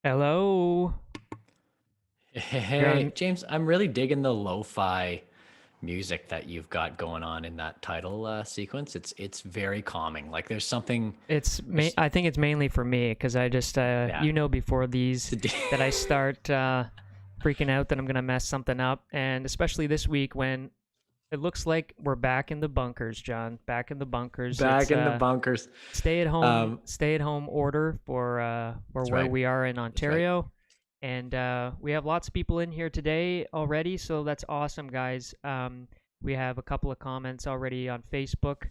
Hello, Hey, John. James, I'm really digging the lo-fi music that you've got going on in that title sequence. It's very calming. Like there's something there's I think it's mainly for me because I just yeah. before these It's that I start freaking out that I'm gonna mess something up, and especially this week when it looks like we're back in the bunkers, John. Back in the bunkers. back It's in the bunkers. stay at home order for That's where right. we are in That's right. Ontario, and we have lots of people in here today already, so that's awesome, guys. We have a couple of comments already on Facebook.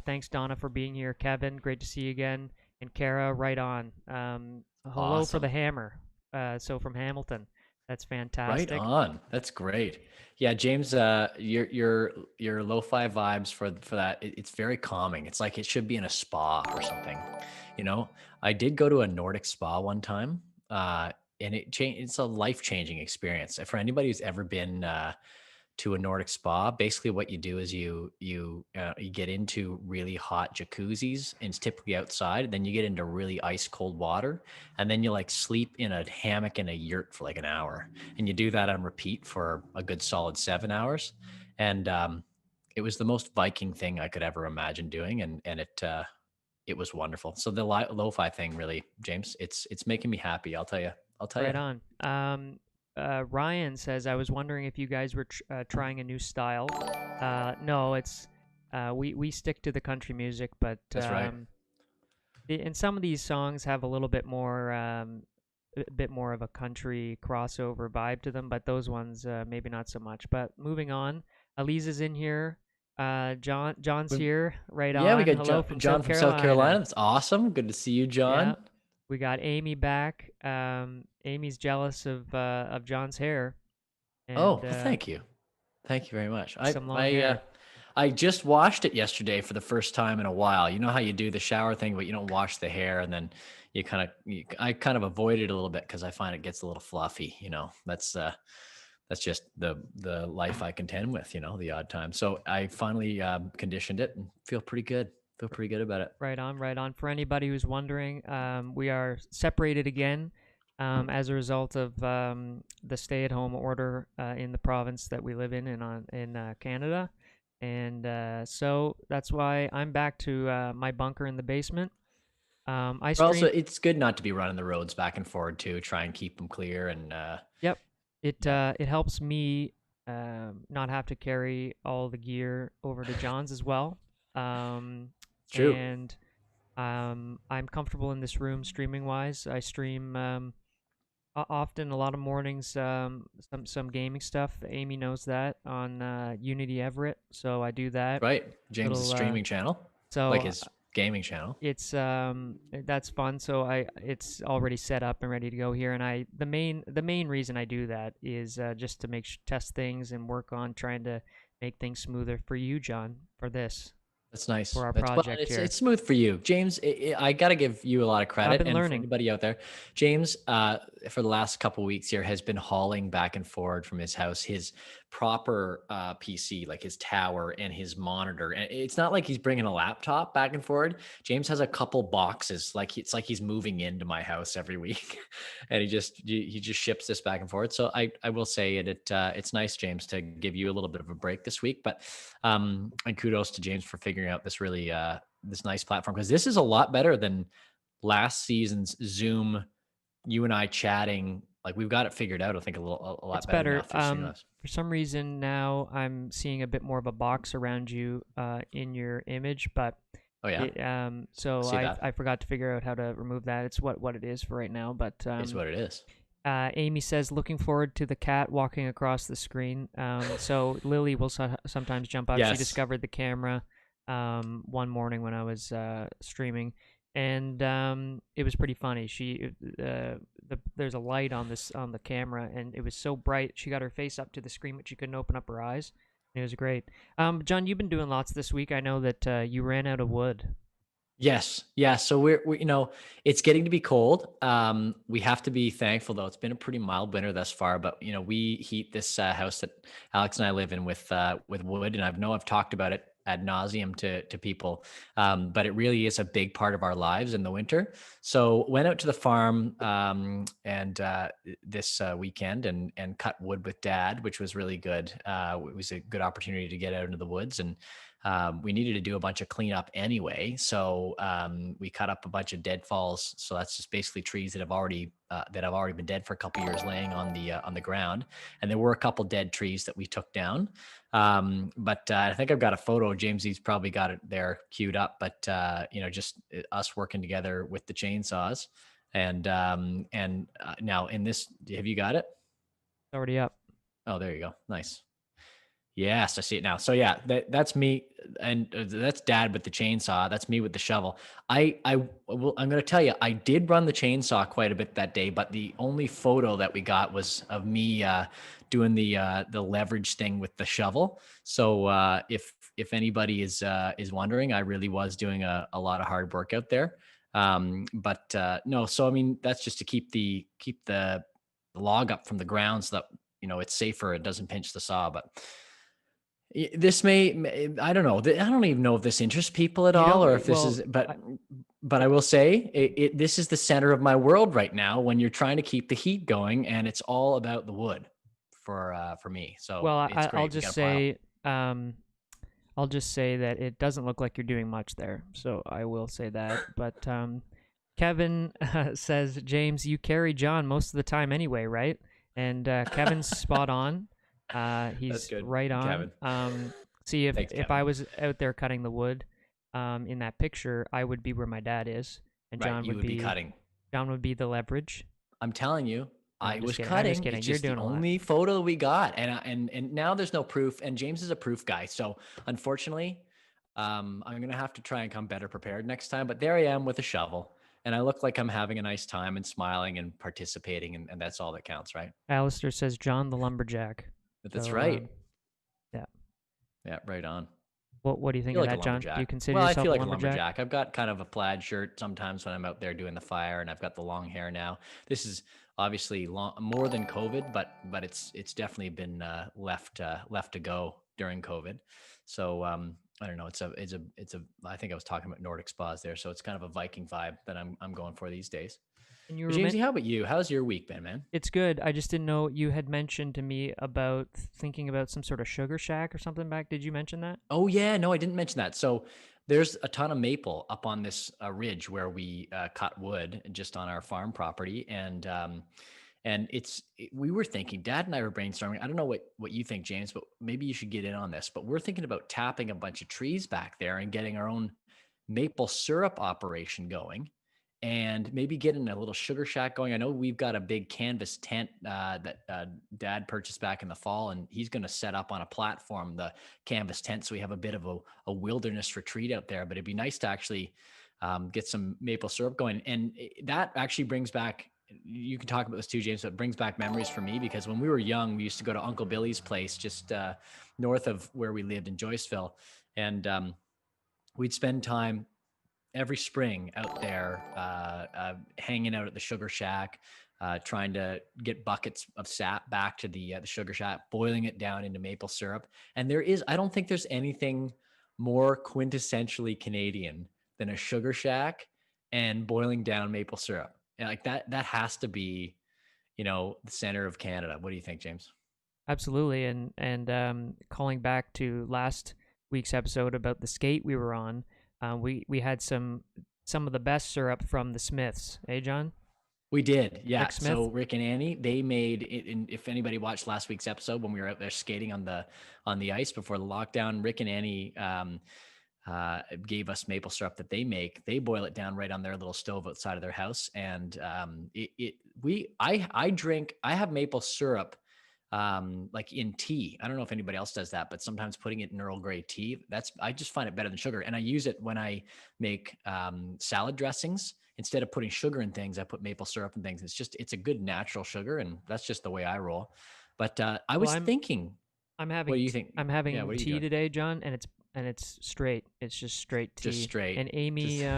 Thanks, Donna, for being here. Kevin, great to see you again, and Kara, right on. Hello for the Awesome. hammer. So from Hamilton, that's Right fantastic. on. That's great. Yeah, James, your lo-fi vibes for that, it's very calming. It's like it should be in a spa or something. You know, I did go to a Nordic spa one time, and it's a life-changing experience. For anybody who's ever been to a Nordic spa, basically what you do is you get into really hot jacuzzis, and it's typically outside. Then you get into really ice cold water, and then you like sleep in a hammock in a yurt for like an hour, and you do that on repeat for a good solid 7 hours. And it was the most Viking thing I could ever imagine doing, and it was wonderful. So the lo-fi thing, really, James, it's making me happy. I'll tell you. I'll tell you. Right on. Ryan says, I was wondering if you guys were trying a new style. No, it's we stick to the country music, but That's right. and some of these songs have a bit more of a country crossover vibe to them, but those ones maybe not so much. But moving on, Eliza's in here. John's here. Right Yeah, we on. got Hello John, from John South from South Carolina. Carolina. That's awesome. Good to see you, Yeah, John. we got Amy back. Amy's jealous of John's hair Oh, and well, thank you. Thank you very much. I some long I uh, hair. I just washed it yesterday for the first time in a while. You know how you do the shower thing, but you don't wash the hair, and then I kind of avoid it a little bit because I find it gets a little fluffy. That's just the life I contend with. The odd time. So I finally conditioned it and feel pretty good. Feel pretty good about it. Right on, right on. For anybody who's wondering, we are separated again as a result of the stay-at-home order in the province that we live in Canada, and so that's why I'm back to my bunker in the basement. I But also, stream. it's good not to be running the roads back and forward too. Try and keep them clear, and Yep, it yeah, it helps me not have to carry all the gear over to John's as well. Um, it's true. and I'm comfortable in this room streaming wise. I stream often a lot of mornings, some gaming stuff. Amy knows that on Unity Everett, so I do that. Right, James's Little streaming channel, like so his gaming channel. it's that's fun. So I it's already set up and ready to go here. And the main reason I do that is just to test things and work on trying to make things smoother for you, John, for this That's nice. for our That's well, project it's here. it's smooth for you, James. I got to give you a lot of I've credit, been and for learning. anybody out there, James, for the last couple weeks here, has been hauling back and forward from his house his proper PC, like his tower and his monitor. And it's not like he's bringing a laptop back and forward. James has a couple boxes, like it's like he's moving into my house every week, and he just ships this back and forth. So I will say it's nice, James, to give you a little bit of a break this week, but and kudos to James for figuring out this really this nice platform, because this is a lot better than last season's Zoom. You and I chatting, like we've got it figured out. I think a It's lot better now better. through Streamlabs. For some reason now I'm seeing a bit more of a box around you in your image, but Oh yeah, I so see I that. I forgot to figure out how to remove that. It's what it is for right now. But Is what it is. Amy says looking forward to the cat walking across the screen. So Lily will sometimes jump up. She Yes. discovered the camera one morning when I was streaming, and it was pretty funny. There's a light on this on the camera, and it was so bright. She got her face up to the screen, but she couldn't open up her eyes. It was great. John, you've been doing lots this week. I know that you ran out of wood. Yes. Yeah. So we it's getting to be cold. We have to be thankful though. It's been a pretty mild winter thus far, but we heat this house that Alex and I live in with wood, and I've talked about it ad nauseum to people, but it really is a big part of our lives in the winter. So went out to the farm and this weekend and cut wood with Dad, which was really good. It was a good opportunity to get out into the woods, and we needed to do a bunch of cleanup anyway. So we cut up a bunch of deadfalls. So that's just basically trees that have already been dead for a couple years, laying on the ground. And there were a couple dead trees that we took down. But I think I've got a photo. James, he's probably got it there queued up. But just us working together with the chainsaws. And now in this, have you got it? It's already up. Oh, there you go. Nice. Yes, I see it now. So yeah, that's me, and that's Dad with the chainsaw. That's me with the shovel. I'm going to tell you, I did run the chainsaw quite a bit that day, but the only photo that we got was of me doing the leverage thing with the shovel. So if anybody is wondering, I really was doing a lot of hard work out there. But no, so I mean that's just to keep the log up from the ground so that it's safer. It doesn't pinch the saw, but. This I don't know. I don't even know if this interests people at You all, don't or if this well, is, I, but I will say this is the center of my world right now when you're trying to keep the heat going, and it's all about the wood for me. So well, it's I'll great. We got just a pile. say, I'll just say that it doesn't look like you're doing much there. So I will say that. But Kevin says, James, you carry John most of the time anyway, right? And Kevin's spot on. That's He's good, right on. Kevin. See, if Thanks, if Kevin. I was out there cutting the wood, in that picture, I would be where my dad is, and Right, you would be cutting. John would be the leverage. I'm telling you, No, I I'm just was kidding. I'm just cutting. kidding. It's You're just the doing a lot. only photo we got, and now there's no proof. And James is a proof guy, so unfortunately, I'm gonna have to try and come better prepared next time. But there I am with a shovel, and I look like I'm having a nice time and smiling and participating, and that's all that counts, right? Alistair says John the lumberjack. But that's So right. yeah. Yeah, right on. What do you think Feel of like a that, John? Do you lumberjack. consider Well, I yourself feel a like a lumberjack? lumberjack. I've got kind of a plaid shirt sometimes when I'm out there doing the fire, and I've got the long hair now. This is obviously more than COVID, but it's definitely been left to go during COVID. So I don't know. It's a. I think I was talking about Nordic spas there, so it's kind of a Viking vibe that I'm going for these days. And you But were Jamesy, how about you? How's your week been, man? It's good. I just didn't know you had mentioned to me about thinking about some sort of sugar shack or something back. Did you mention that? Oh yeah, no, I didn't mention that. So there's a ton of maple up on this ridge where we cut wood just on our farm property, and we were thinking, Dad and I were brainstorming. I don't know what you think, James, but maybe you should get in on this. But we're thinking about tapping a bunch of trees back there and getting our own maple syrup operation going, and maybe getting a little sugar shack going. I know we've got a big canvas tent that Dad purchased back in the fall, and he's going to set up on a platform the canvas tent, so we have a bit of a wilderness retreat out there. But it'd be nice to actually get some maple syrup going, and that actually brings back. You can talk about this too, James. But it brings back memories for me because when we were young, we used to go to Uncle Billy's place just north of where we lived in Joyceville, and we'd spend time every spring out there, hanging out at the sugar shack, trying to get buckets of sap back to the sugar shack, boiling it down into maple syrup. And I don't think there's anything more quintessentially Canadian than a sugar shack and boiling down maple syrup. And like that has to be, the center of Canada. What do you think, James? Absolutely. And calling back to last week's episode about the skate we were on, we had some of the best syrup from the Smiths. Hey, John? We did, yeah. Rick So Smith? Rick and Annie, they made it. And if anybody watched last week's episode when we were out there skating on the ice before the lockdown, Rick and Annie gave us maple syrup that they make. They boil it down right on their little stove outside of their house, and I have maple syrup like in tea. I don't know if anybody else does that, but sometimes putting it in Earl Grey tea, I just find it better than sugar. And I use it when I make salad dressings. Instead of putting sugar in things, I put maple syrup in things. It's a good natural sugar, and that's just the way I roll. But I Well, was thinking, what do you think? I'm Yeah, having what are you tea doing? today, John, and it's straight. It's just straight Just tea. straight, And just Amy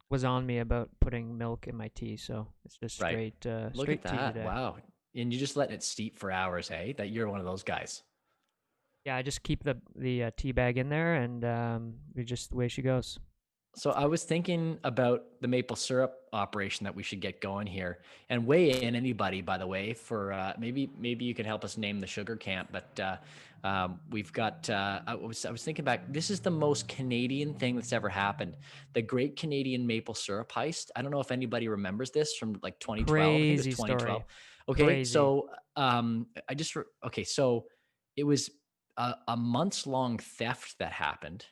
was on me about putting milk in my tea, so it's just right. Look at straight tea that! today. Wow, and you just letting it steep for hours, hey? That you're one of those guys. Yeah, I just keep the tea bag in there, and we just away she goes. So I was thinking about the maple syrup operation that we should get going here, and weigh in anybody, by the way, for maybe you can help us name the sugar camp. But we've got. I was thinking back. This is the most Canadian thing that's ever happened. The Great Canadian Maple Syrup Heist. I don't know if anybody remembers this from like 2012. I think it was Crazy 2012. story. Okay, Crazy. so okay, so it was a months long theft that happened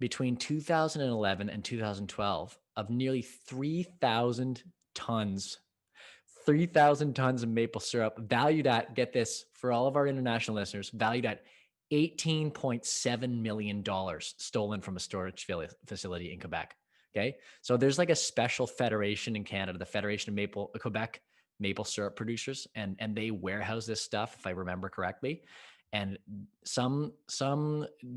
between 2011 and 2012 of nearly 3,000 tons 3,000 tons of maple syrup, valued at, get this, for all of our international listeners, valued at $18.7 million stolen from a storage facility in Quebec. Okay. So there's like a special federation in Canada, the Federation of Quebec Maple Syrup Producers, and they warehouse this stuff, if I remember correctly. And some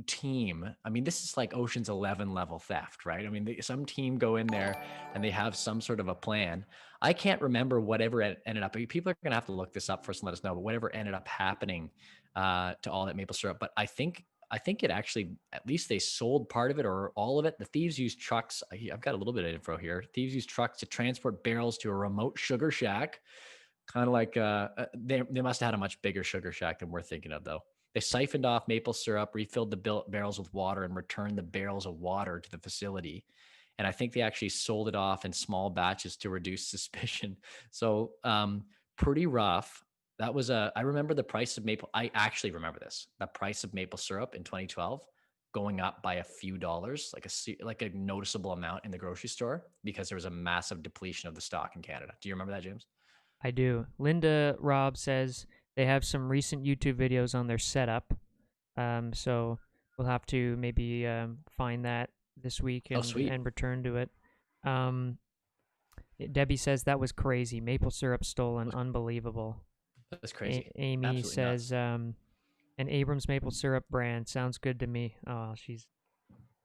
team, I mean, this is like Ocean's 11 level theft, right? I mean, some team go in there and they have some sort of a plan. I can't remember whatever ended up. People are going to have to look this up first and let us know. But whatever ended up happening to all that maple syrup. But I think it actually, at least they sold part of it or all of it. The thieves used trucks. I've got a little bit of info here. Thieves used trucks to transport barrels to a remote sugar shack. Kind of like they must have had a much bigger sugar shack than we're thinking of, though. They siphoned off maple syrup, refilled the barrels with water, and returned the barrels of water to the facility. And I think they actually sold it off in small batches to reduce suspicion. So pretty rough. That was I remember the price of maple. I actually remember this. The price of maple syrup in 2012 going up by a few dollars, like a noticeable amount in the grocery store because there was a massive depletion of the stock in Canada. Do you remember that, James? I do. Linda Robb says they have some recent YouTube videos on their setup. So we'll have to maybe find that this week Oh, and sweet. return to it. Um, Debbie says that was crazy. Maple syrup stolen. Unbelievable. That's crazy. Amy Absolutely nuts. says an Abrams maple syrup brand sounds good to me. Oh, she's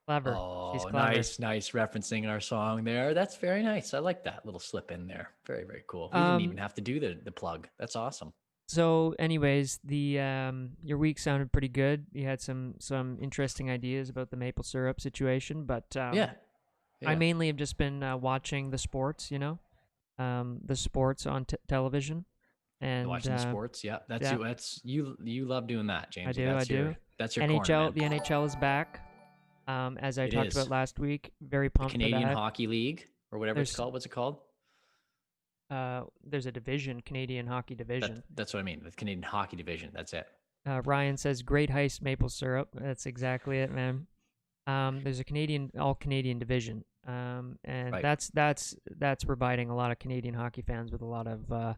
clever. She's Oh, clever. nice, nice referencing our song there. That's very nice. I like that little slip in there. Very, very cool. We didn't even Um, have to do the plug. That's awesome. So, anyways, the your week sounded pretty good. You had some interesting ideas about the maple syrup situation, but Yeah, I yeah. mainly have just been watching the sports. The sports on television, and Watching the sports. Yeah, that's yeah, you. That's you. You love doing that, I Jamesy. do, I do. That's your corner, NHL, man. the NHL is back. As I It talked about is last week, very the pumped for Canadian that. Hockey League or whatever it's There's called. What's it called? there's a division, Canadian Hockey Division. That's what I mean. The Canadian Hockey Division. That's it. Ryan says, "Great heist, maple syrup." That's exactly it, man. There's a Canadian all Canadian division, and Right. that's providing a lot of Canadian hockey fans with a lot of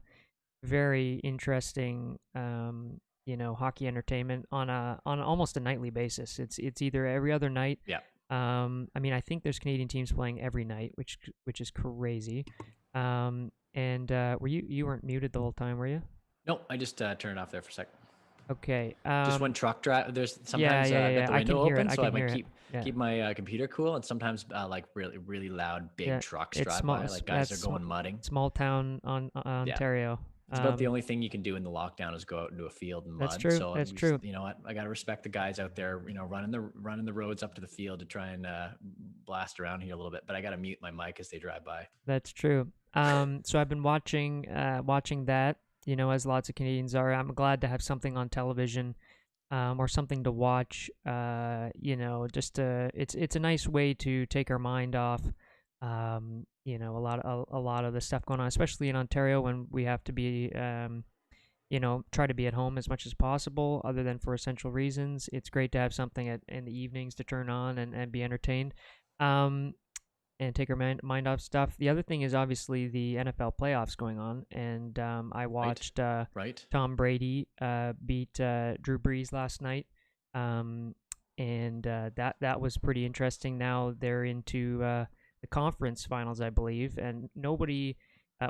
very interesting hockey entertainment on almost a nightly basis. It's either every other night. Yeah. I mean, I think there's Canadian teams playing every night, which is crazy. And were you weren't muted the whole time, were you? Nope. I just turned it off there for a sec. Okay. Just when truck drive, there's Yeah, sometimes yeah, I've yeah, got yeah. the I can window hear it. open, I so I can might hear it. keep Yeah. keep my computer cool, and sometimes like really really loud big Yeah, trucks it's drive small. by, like guys That's are going mudding. small town on Yeah, Ontario. it's about the only thing you can do in the lockdown is go out into a field and That's mud. true. So That's true. you know what, I got to respect the guys out there, running the roads up to the field to try and blast around here a little bit. But I got to mute my mic as they drive by. That's true. So I've been watching that. As lots of Canadians are. I'm glad to have something on television, or something to watch. Just it's a nice way to take our mind off. A lot of the stuff going on, especially in Ontario when we have to be try to be at home as much as possible, other than for essential reasons. It's great to have something in the evenings to turn on and be entertained, um, and take our mind off stuff. The other thing is obviously the NFL playoffs going on, and I Right, watched right. Tom Brady beat Drew Brees last night, um, and that was pretty interesting. Now they're into the conference finals, I believe, and nobody.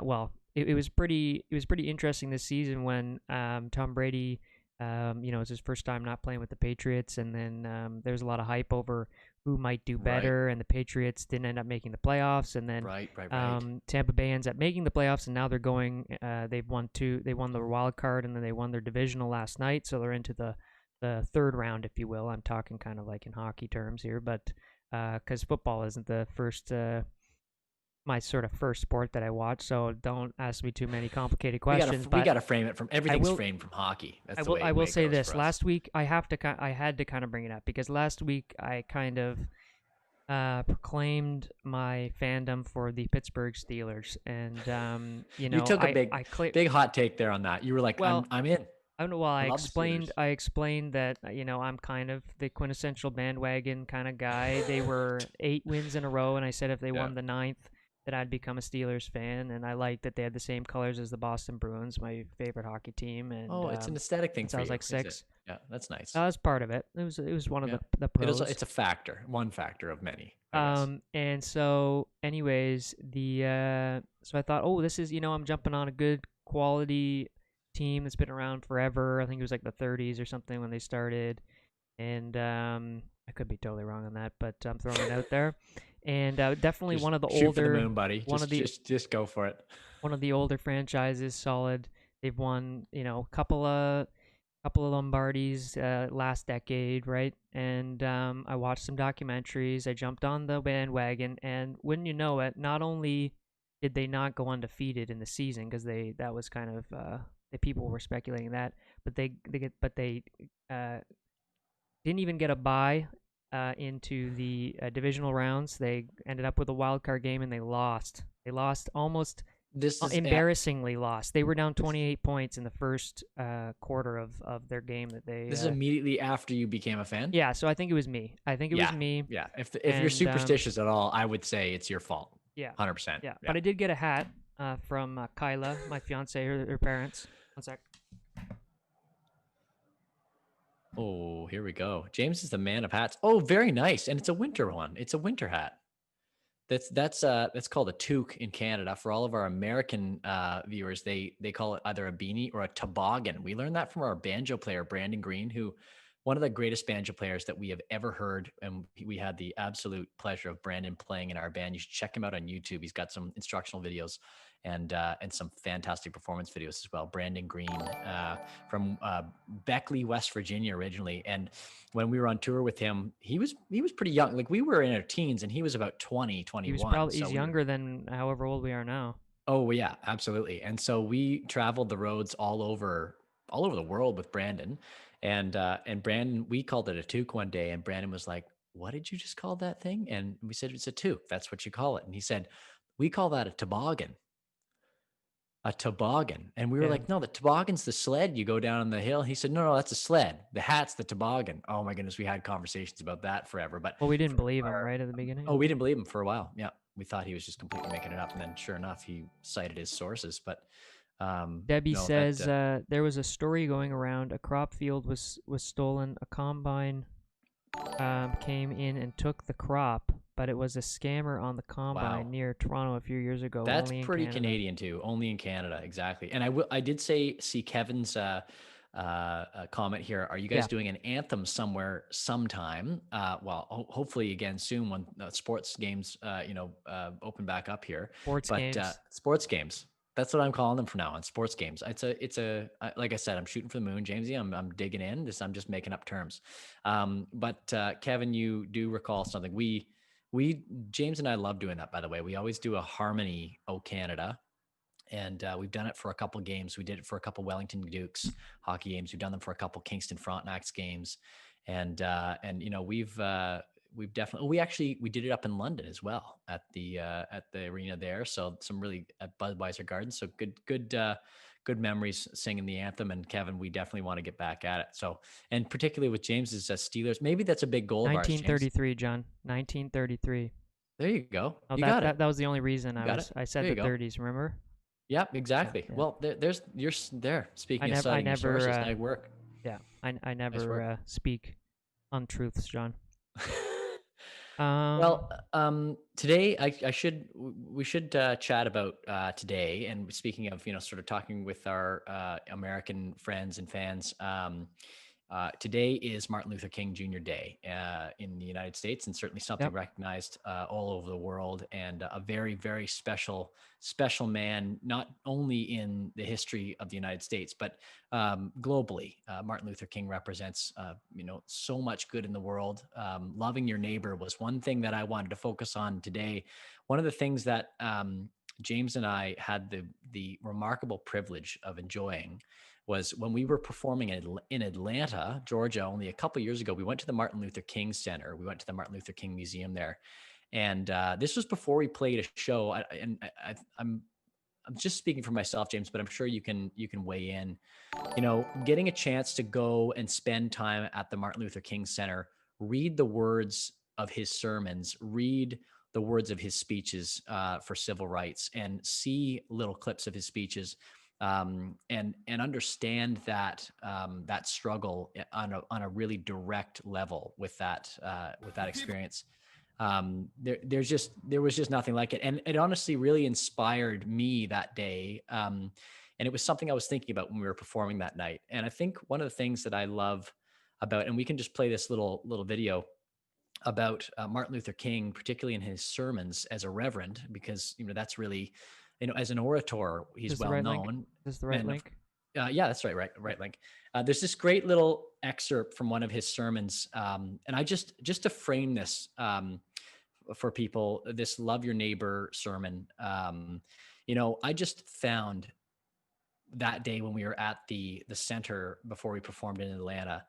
Well, it was pretty interesting this season when Tom Brady, it's his first time not playing with the Patriots, and then there's a lot of hype over who might do Right, better, and the Patriots didn't end up making the playoffs, and then right, right, right. Tampa Bay ends up making the playoffs, and now they're going. They won the wild card, and then they won their divisional last night, so they're into the the third round, if you will. I'm talking kind of like in hockey terms here, but because football isn't the first my sort of first sport that I watch, so don't ask me too many complicated questions. We But gotta frame it from I everything's will framed from hockey. I That's the will I way will it say goes this. for us. Last week I had to kind of bring it up because last week I kind of proclaimed my fandom for the Pittsburgh Steelers, and You took a I clear big hot take there on that. You were like, well I'm in. I don't know. Well, I love the Steelers. I explained that I'm kind of the quintessential bandwagon kind of guy. They were 8 wins in a row, and I said if they Yeah. won the ninth, that I'd become a Steelers fan. And I liked that they had the same colors as the Boston Bruins, my favorite hockey team. And Oh, it's an aesthetic thing since I for was you, like is it? 6, Yeah, that's nice. that was part of it. It was one of Yeah. the It is. pros. It's a factor, one factor of many, I guess. And so, anyways, the so I thought, oh, this is I'm jumping on a good quality team that's been around forever. I think it was like the 30s or something when they started, and I could be totally wrong on that, but I'm throwing it out there. And definitely Just shoot for the moon, buddy. one of the Just go for it. one of the older franchises, solid. They've won, a couple of Lombardis last decade, right? And I watched some documentaries. I jumped on the bandwagon, and wouldn't you know it, not only did they not go undefeated in the season because that was kind of the people were speculating that, but they uh, didn't even get a bye into the divisional rounds. They ended up with a wild card game, and they lost. They lost almost This is embarrassingly lost. They were down 28 points in the first quarter of their game that they. this is immediately after you became a fan. Yeah, so I think it was me. I think it was Yeah, me, yeah. If you're and superstitious at all, I would say it's your fault. yeah, 100%. yeah. Yeah. But I did get a hat from Kyla, my fiance, her parents. One sec. Oh, here we go. James is the man of hats. Oh, very nice. And it's a winter one. It's a winter hat. That's called a toque in Canada. For all of our American viewers, they call it either a beanie or a toboggan. We learned that from our banjo player Brandon Green, who one of the greatest banjo players that we have ever heard, and we had the absolute pleasure of Brandon playing in our band. You should check him out on YouTube. He's got some instructional videos and some fantastic performance videos as well. Brandon Green from Beckley, West Virginia originally, and when we were on tour with him, he was pretty young. Like we were in our teens and he was about 20, He was 21. probably he's younger than however old we are now. Oh yeah, absolutely. And so we traveled the roads all over the world with Brandon. And Brandon, we called it a toque one day, and Brandon was like, "What did you just call that thing?" And we said, "It's a toque. That's what you call it." And he said, "We call that a toboggan." A toboggan. And we were Yeah. like, "No, the toboggan's the sled you go down the hill." He said, "No, that's a sled. The hat's the toboggan." Oh my goodness, we had conversations about that forever. But Well, we didn't for believe him our, right at the beginning. oh, we didn't believe him for a while. Yeah, we thought he was just completely making it up, and then sure enough, he cited his sources. But Debbie no, that says there was a story going around. A crop field was stolen. A combine came in and took the crop, but it was a scammer on the combine wow. near Toronto a few years ago, That's only in pretty Canada. Canadian too. Only in Canada, exactly. And I did see Kevin's comment here. Are you guys Yeah, doing an anthem somewhere sometime? Well, hopefully again soon when sports games, open back up here. sports But games. sports games. That's what I'm calling them from now on. Sports games. Like I said, I'm shooting for the moon, Jamesy. I'm digging in. I'm just making up terms. But Kevin, you do recall something. We James and I love doing that, by the way. We always do a harmony "O Canada," and we've done it for a couple games. We did it for a couple Wellington Dukes hockey games. We've done them for a couple Kingston Frontenacs games, and we've definitely we did it up in London as well at the arena there. So some really at Budweiser Gardens. So good memories singing the anthem. And Kevin, we definitely want to get back at it. So, and particularly with James's Steelers, maybe that's a big goal of ours, James. 1933, John. 1933. There you go. Oh, You got it. that was the only reason You got it. I said There you the go. 30s. Remember? Yep, Yeah, exactly. yeah. Well, you're there. I Speaking of never, I citing your never, sources, nice work. yeah, I Nice work. never speak untruths, John. Um, Well, today we should chat about today. And speaking of sort of talking with our American friends and fans, today is Martin Luther King Jr. Day in the United States, and certainly something Yep. recognized all over the world, and a very, very special man, not only in the history of the United States, but globally. Martin Luther King represents, so much good in the world. Loving your neighbor was one thing that I wanted to focus on today. One of the things that James and I had the remarkable privilege of enjoying was when we were performing in Atlanta, Georgia, only a couple years ago. We went to the Martin Luther King Center. We went to the Martin Luther King Museum there, and this was before we played a show. I'm just speaking for myself, James, but I'm sure you can weigh in. Getting a chance to go and spend time at the Martin Luther King Center, read the words of his sermons, read the words of his speeches for civil rights, and see little clips of his speeches, and understand that struggle on a really direct level with that experience. There was just nothing like it, and it honestly really inspired me that day. And it was something I was thinking about when we were performing that night. And I think one of the things that I love about, and we can just play this little video about Martin Luther King, particularly in his sermons as a reverend, because that's really, as an orator, he's This the well right link? known. This the right And link? yeah, that's right, link. There's this great little excerpt from one of his sermons, and I just to frame this for people, this "Love Your Neighbor" sermon. I just found that day when we were at the center before we performed in Atlanta,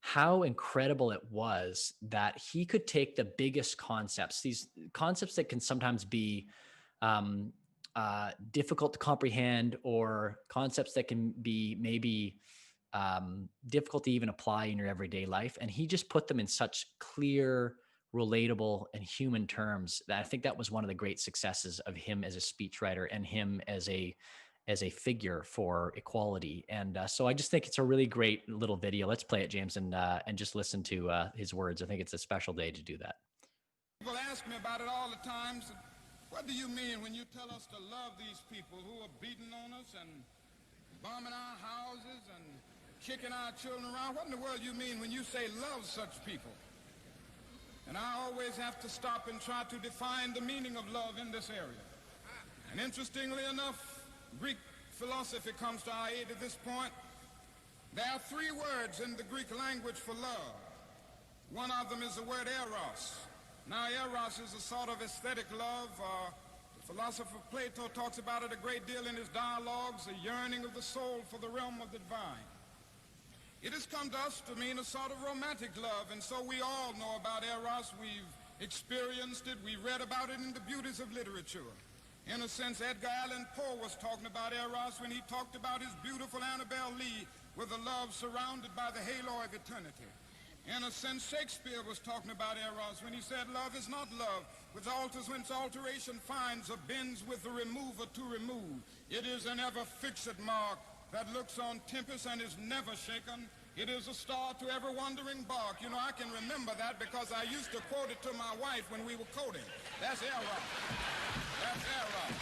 how incredible it was that he could take the biggest concepts, these concepts that can sometimes be difficult to comprehend, or concepts that can be maybe difficult to even apply in your everyday life. And he just put them in such clear, relatable, and human terms that I think that was one of the great successes of him as a speechwriter, and him as a figure for equality. And so I just think it's a really great little video. Let's play it, James, and just listen to his words. I think it's a special day to do that. People ask me about it all the time. So what do you mean when you tell us to love these people who are beating on us and bombing our houses and kicking our children around? What in the world do you mean when you say love such people? And I always have to stop and try to define the meaning of love in this area. And interestingly enough, Greek philosophy comes to our aid at this point. There are three words in the Greek language for love. One of them is the word eros. Now, eros is a sort of aesthetic love. The philosopher Plato talks about it a great deal in his dialogues, the yearning of the soul for the realm of the divine. It has come to us to mean a sort of romantic love, and so we all know about eros. We've experienced it. We read about it in the beauties of literature. In a sense, Edgar Allan Poe was talking about eros when he talked about his beautiful Annabel Lee with a love surrounded by the halo of eternity. In a sense, Shakespeare was talking about eros when he said, love is not love, which alters whence alteration finds, or bends with the remover to remove. It is an ever-fixed mark that looks on tempest and is never shaken. It is a star to every wandering bark. I can remember that because I used to quote it to my wife when we were courting. That's eros. That's eros.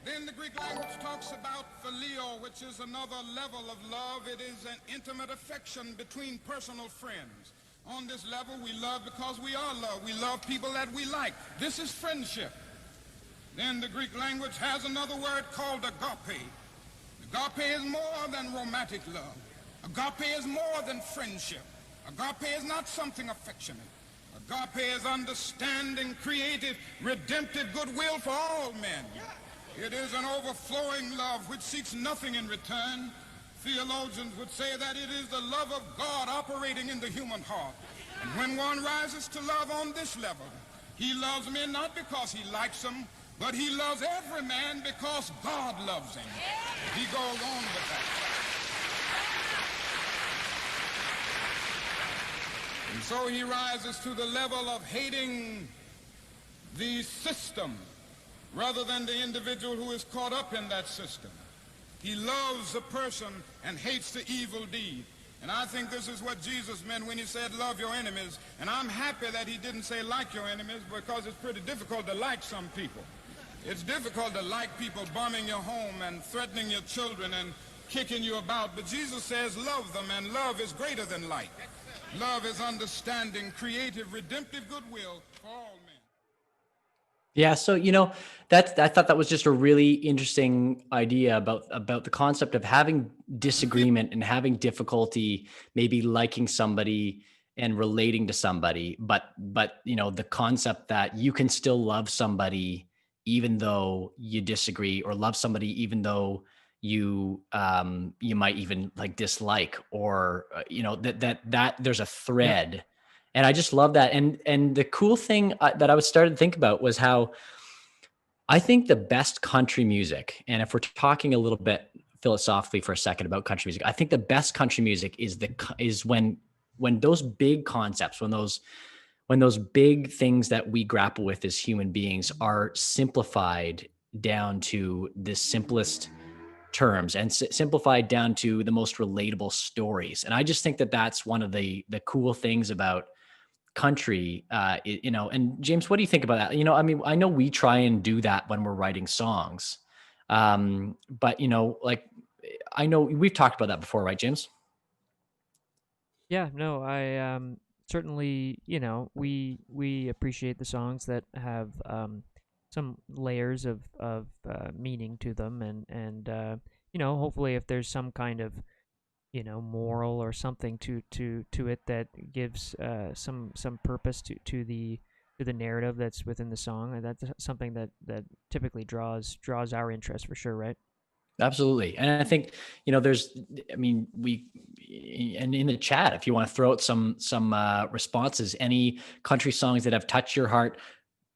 Then the Greek language talks about phileo, which is another level of love. It is an intimate affection between personal friends. On this level, we love because we are loved. We love people that we like. This is friendship. Then the Greek language has another word called agape. Agape is more than romantic love. Agape is more than friendship. Agape is not something affectionate. Agape is understanding, creative, redemptive goodwill for all men. It is an overflowing love which seeks nothing in return. Theologians would say that it is the love of God operating in the human heart. And when one rises to love on this level, he loves men not because he likes them, but he loves every man because God loves him. He goes on with that. And so he rises to the level of hating the system rather than the individual who is caught up in that system. He loves the person and hates the evil deed. And I think this is what Jesus meant when he said, love your enemies. And I'm happy that he didn't say like your enemies, because it's pretty difficult to like some people. It's difficult to like people bombing your home and threatening your children and kicking you about. But Jesus says, love them, and love is greater than light. Love is understanding, creative, redemptive goodwill for all men. Yeah, so that I thought that was just a really interesting idea about the concept of having disagreement and having difficulty, maybe liking somebody and relating to somebody, but the concept that you can still love somebody even though you disagree, or love somebody even though you might even like dislike, or that there's a Yep. thread. And I just love that. And the cool thing that I was starting to think about was how I think the best country music, and if we're talking a little bit philosophically for a second about country music, I think the best country music is when those big concepts, when those big things that we grapple with as human beings are simplified down to the simplest terms, and simplified down to the most relatable stories. And I just think that that's one of the cool things about country. And James, what do you think about that? I mean, I know we try and do that when we're writing songs. But like, I know we've talked about that before, right, James? Yeah, no, I certainly, we appreciate the songs that have some layers of meaning to them, and hopefully if there's some kind of moral or something to it that gives some purpose to the narrative that's within the song, and that's something that typically draws our interest for sure, right? Absolutely. And I think, there's, I mean, and in the chat, if you want to throw out some responses, any country songs that have touched your heart,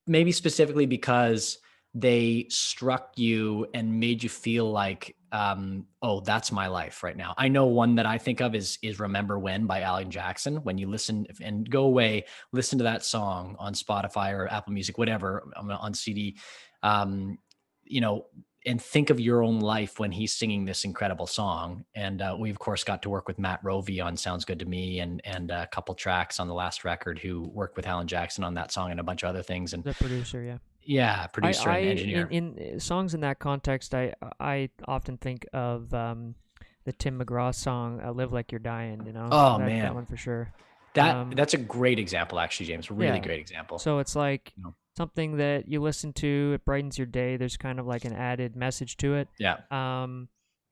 maybe specifically because they struck you and made you feel like, oh, that's my life right now. I know one that I think of is Remember When by Alan Jackson. When you listen and go away, listen to that song on Spotify or Apple Music, whatever, on CD, um, you know, and think of your own life when he's singing this incredible song. And we of course got to work with Matt Rovey on Sounds Good to Me, and a couple tracks on the last record, who worked with Alan Jackson on that song and a bunch of other things. And The producer, yeah. yeah, I producer I and in engineer. in songs in that context, I often think of the Tim McGraw song "Live Like You're Dying." Oh That man, one for sure. that's a great example, actually, James. Really Yeah. great example. So it's like You know? something that you listen to, it brightens your day. There's kind of like an added message to it. Yeah. Um,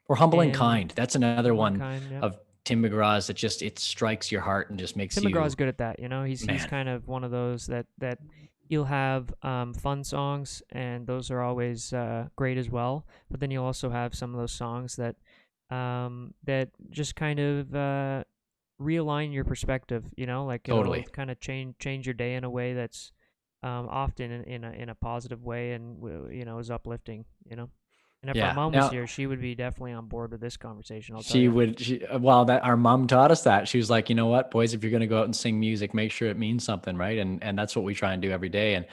Or Humble and and Kind. That's another Humble and one Kind, yep. of Tim McGraw's that just, it strikes your heart and just makes Tim McGraw's you, good at that. He's man. kind of one of those that he'll have fun songs, and those are always great as well. But then you'll also have some of those songs that just kind of realign your perspective. Like it'll Totally. kind of change your day in a way that's often in a positive way, and is uplifting. And if our Yeah. mom was Now, here, she would be definitely on board with this conversation. I'll tell she you. would, well, that our mom taught us that. She was like, you know what, boys, if you're going to go out and sing music, make sure it means something, right? And that's what we try and do every day.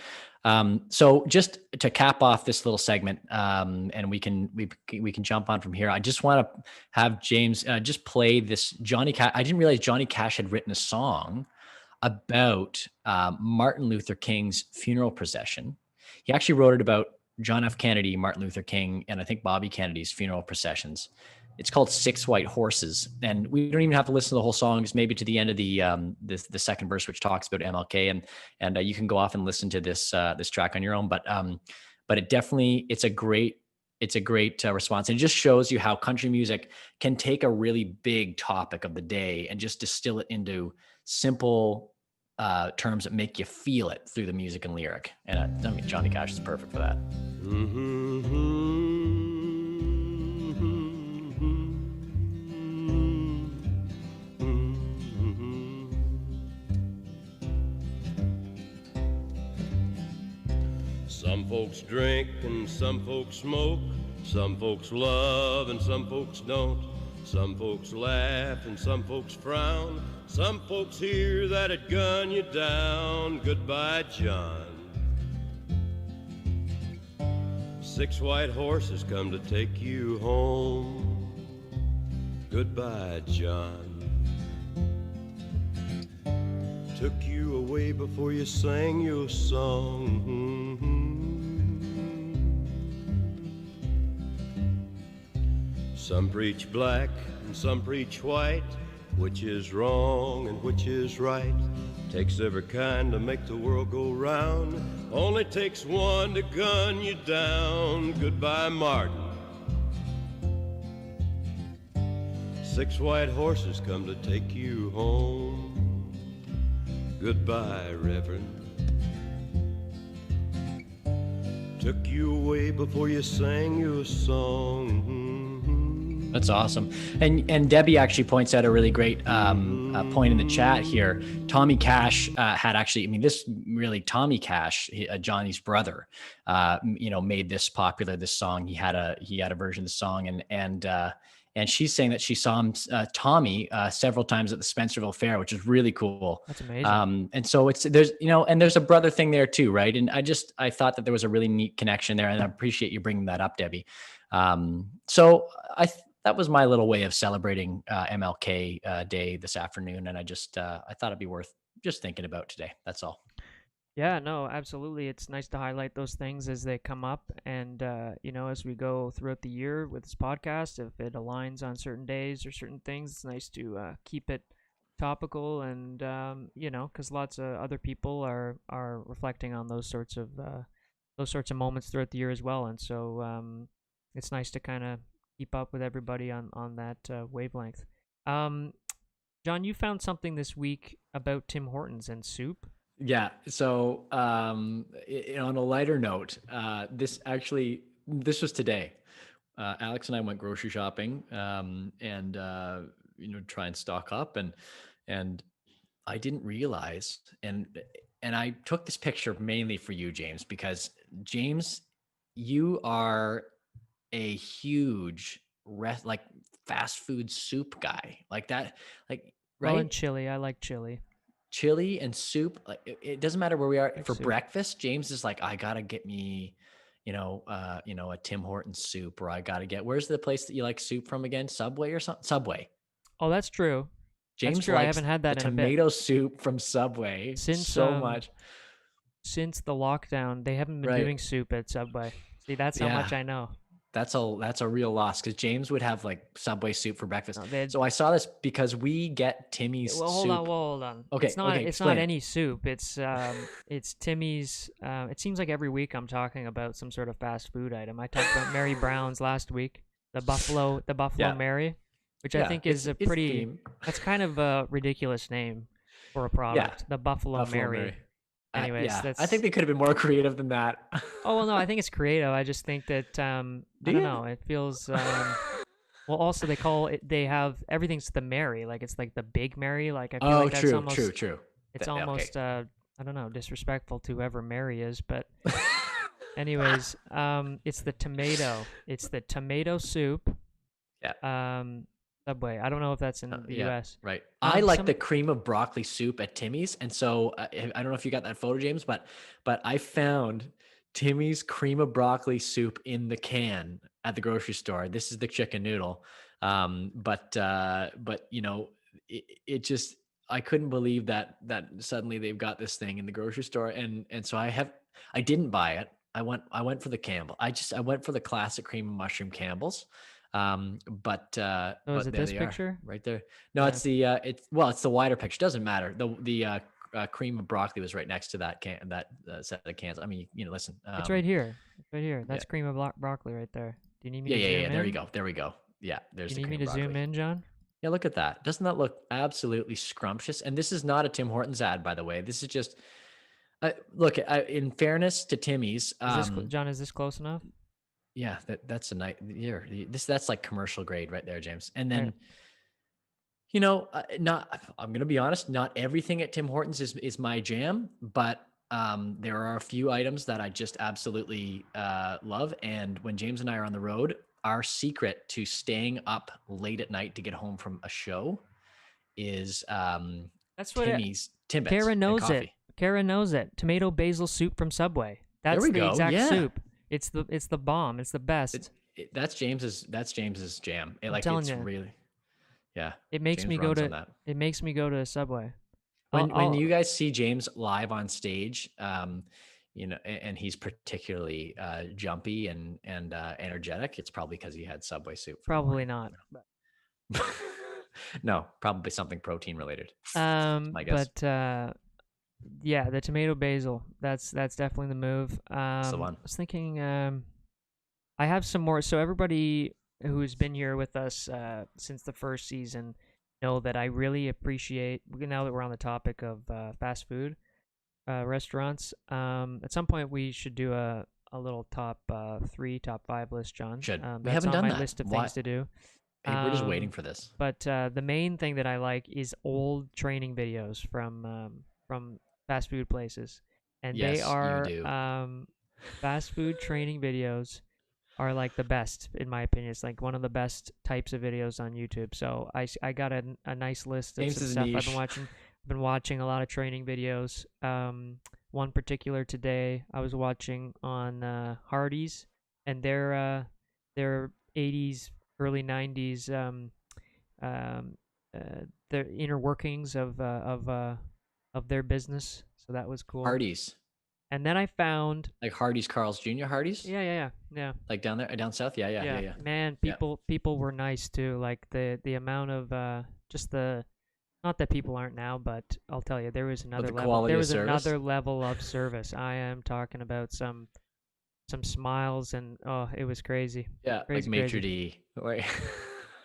And so just to cap off this little segment, and we can jump on from here. I just want to have James just play this Johnny Cash. I didn't realize Johnny Cash had written a song about Martin Luther King's funeral procession. He actually wrote it about John F. Kennedy, Martin Luther King, and I think Bobby Kennedy's funeral processions. It's called Six White Horses, and we don't even have to listen to the whole song. Just maybe to the end of the second verse, which talks about MLK, and you can go off and listen to this track on your own. But it definitely, it's a great response, and it just shows you how country music can take a really big topic of the day and just distill it into simple terms that make you feel it through the music and lyric. And I mean, Johnny Cash is perfect for that. Some folks drink and some folks smoke. Some folks love and some folks don't. Some folks laugh and some folks frown. Some folks hear that it gun you down. Goodbye, John. Six white horses come to take you home. Goodbye, John. Took you away before you sang your song. Some preach black and some preach white. Which is wrong and which is right? Takes every kind to make the world go round. Only takes one to gun you down. Goodbye, Martin. 6 white horses come to take you home. Goodbye, Reverend. Took you away before you sang your song. That's awesome. And Debbie actually points out a really great point in the chat here. Tommy Cash had actually, I mean, this really, Tommy Cash, Johnny's brother, made this popular, this song. He had a version of the song, and she's saying that she saw him, Tommy, several times at the Spencerville Fair, which is really cool. That's amazing. And so there's there's a brother thing there too, right? And I thought that there was a really neat connection there, and I appreciate you bringing that up, Debbie. So that was my little way of celebrating MLK Day this afternoon, and I thought it'd be worth just thinking about today. That's all. Yeah, no, absolutely. It's nice to highlight those things as they come up, and as we go throughout the year with this podcast, if it aligns on certain days or certain things, it's nice to keep it topical, and because lots of other people are reflecting on those sorts of moments throughout the year as well, and so it's nice to kind of keep up with everybody on that wavelength. John, you found something this week about Tim Hortons and soup. Yeah. So on a lighter note, this was today. Alex and I went grocery shopping and try and stock up, and I didn't realize, and I took this picture mainly for you, James, because James, you are a huge fast food soup guy, like that, right? Well, and chili. I like chili. Chili and soup. Like it doesn't matter where we are for soup. breakfast. James is like, I gotta get me, a Tim Hortons soup, or I gotta get. Where's the place that you like soup from again? Subway or something? Subway. Oh, that's true. James that's true. likes I haven't had that in tomato a bit. soup from Subway so much. Since the lockdown, they haven't been doing soup at Subway. See, that's how much I know. That's a real loss, because James would have like Subway soup for breakfast. No, so I saw this because we get Timmy's soup. Hold on. Okay, it's not any soup. It's Timmy's. It seems like every week I'm talking about some sort of fast food item. I talked about Mary Brown's last week, the Buffalo Mary, which I think is that's kind of a ridiculous name for a product. The Buffalo Mary. Anyways, I think they could have been more creative than that. Oh, well, no, I think it's creative. I just think that, I don't know, it feels, well, also they have, everything's the Mary, like it's like the Big Mary, like I feel like that's almost, true. It's almost, I don't know, disrespectful to whoever Mary is, but anyways, it's the tomato soup. Yeah. Subway. I don't know if that's in the U.S. Right. I like the cream of broccoli soup at Timmy's, and so I don't know if you got that photo, James, but I found Timmy's cream of broccoli soup in the can at the grocery store. This is the chicken noodle, but it just, I couldn't believe that suddenly they've got this thing in the grocery store, and so I didn't buy it. I went for the Campbell. I went for the classic cream of mushroom Campbell's. But is it this picture right there? No, it's it's the wider picture. Doesn't matter. The cream of broccoli was right next to that set of cans. I mean, listen. It's right here. That's cream of broccoli right there. Do you need me to zoom in? There we go. Yeah, there's. Do you need me to zoom in, John? Yeah, look at that. Doesn't that look absolutely scrumptious? And this is not a Tim Hortons ad, by the way. This is just look. In fairness to Timmy's, John, is this close enough? Yeah, that's a nice. That's like commercial grade right there, James. And then, I'm gonna be honest. Not everything at Tim Hortons is my jam, but there are a few items that I just absolutely love. And when James and I are on the road, our secret to staying up late at night to get home from a show is that's what Timmy's Timbits. Kara knows it. Kara knows it. Tomato basil soup from Subway. That's the exact soup. It's the bomb. It's the best. That's James's jam. Really, yeah. It makes me go to Subway. When you guys see James live on stage, and he's particularly jumpy and energetic, it's probably because he had Subway soup for the Probably morning. not. But, No, probably something protein related. My guess. but yeah, the tomato basil. That's definitely the move. That's the I one. was thinking. I have some more. So everybody who's been here with us since the first season know that I really appreciate. Now that we're on the topic of fast food restaurants, at some point we should do a little top 3, top 5 list, John. Should. We That's haven't on done my that. list of Why? things to do. Hey, we're just waiting for this. But the main thing that I like is old training videos from fast food places, and they Yes, you are do. fast food training videos are like the best in my opinion. It's like one of the best types of videos on YouTube. So I got a nice list of some James's stuff I've niche. been watching. I've been watching a lot of training videos. One particular today I was watching on Hardee's and their 80s, early 90s um, the inner workings of their business. So that was cool. Hardee's. And then I found Like Hardee's, Carl's Jr. Hardee's? yeah. Like down there, down south? Yeah. Man, Yeah. people were nice too. Like the amount of just the not that people aren't now, but I'll tell you, there was another the level. quality There of was service? another level of service. I am talking about some smiles and oh, it was crazy. Yeah, Crazy, like maitre crazy. d'. Like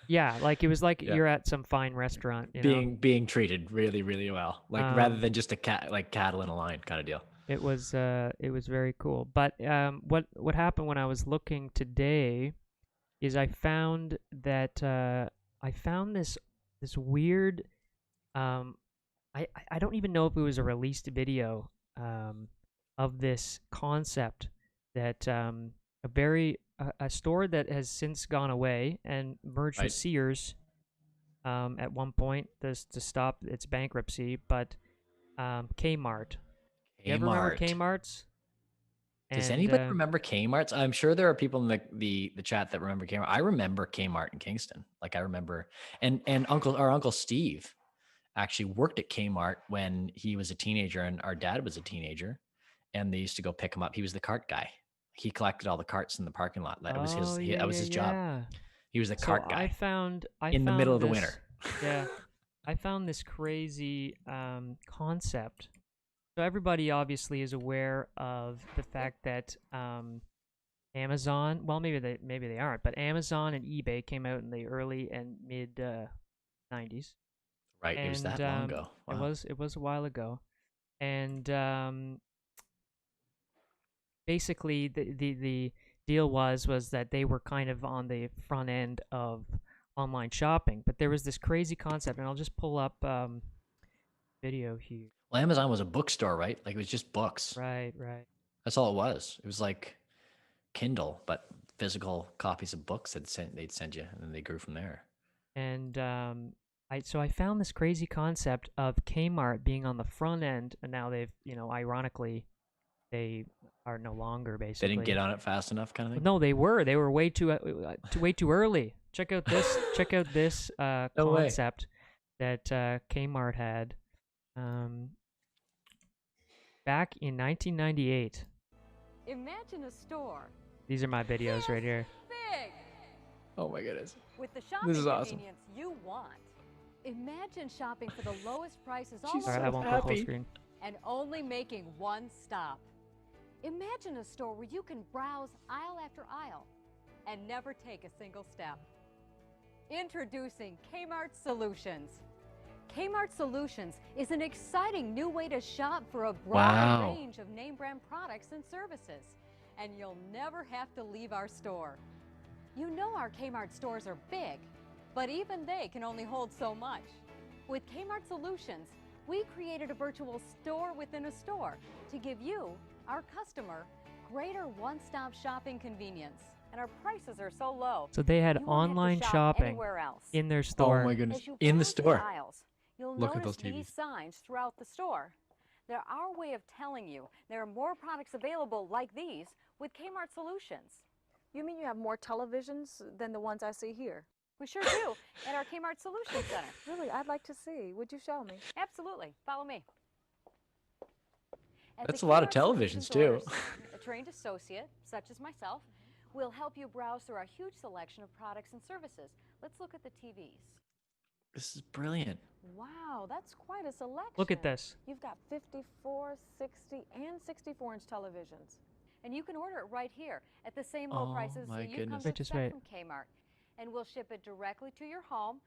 Yeah, like it was like Yeah. you're at some fine restaurant, you know. being treated really, really well. Like rather than just a cat, like cattle in a line kind of deal. It was very cool. But what happened when I was looking today is I found that I found this weird um I don't even know if it was a released video of this concept that a store that has since gone away and merged Right. with Sears at one point this to stop its bankruptcy, but Kmart. You ever remember Kmart. Kmart's? Does And anybody remember Kmart's? I'm sure there are people in the chat that remember Kmart. I remember Kmart in Kingston. Like I remember, and our uncle Steve actually worked at Kmart when he was a teenager, and our dad was a teenager, and they used to go pick him up. He was the cart guy. He collected all the carts in the parking lot. That was his. That was his job. He was the cart guy. I found in the middle of the this- winter. Yeah, I found this crazy concept. So everybody obviously is aware of the fact that Amazon. Well, maybe they aren't, but Amazon and eBay came out in the early and mid '90s. Right. It was that long ago. Wow. It was a while ago, and basically the deal was that they were kind of on the front end of online shopping, but there was this crazy concept, and I'll just pull up video here. Well, Amazon was a bookstore, right? Like it was just books. Right. That's all it was. It was like Kindle, but physical copies of books they'd send you, and then they grew from there. And I found this crazy concept of Kmart being on the front end, and now they've, ironically, they are no longer basically. They didn't get on it fast enough, kind of thing. No, they were way too early. Check out this No concept that Kmart had back in 1998. Imagine a store These are my videos right here. big Oh my goodness. with the shopping This is awesome. convenience you want. Imagine shopping for the lowest prices all She's All right, over I so won't go full happy. screen. and only making one stop. Imagine a store where you can browse aisle after aisle and never take a single step. Introducing Kmart Solutions. Kmart Solutions is an exciting new way to shop for a broad Wow. range of name brand products and services. And you'll never have to leave our store. You know our Kmart stores are big, but even they can only hold so much. With Kmart Solutions, we created a virtual store within a store to give you, our customer, greater one-stop shopping convenience. And our prices are so low. So they had you won't have to online shop shopping anywhere else. in their store. Oh my goodness. As you In the browse store. aisles, you'll Look at notice those TVs. these signs throughout the store. They're our way of telling you there are more products available like these with Kmart Solutions. You mean you have more televisions than the ones I see here? We sure do at our Kmart Solutions Center. Really, I'd like to see. Would you show me? Absolutely. Follow me. At the That's a lot of Kmart televisions Solutions Order too. Center, a trained associate, such as myself, will help you browse through our huge selection of products and services. Let's look at the TVs. This is brilliant. Wow, that's quite a selection. Look at this. You've got 54, 60, and 64-inch televisions. And you can order it right here at the same low Oh prices my that you come goodness. to Wait, just expect wait. from Kmart. And we'll ship it directly to your home.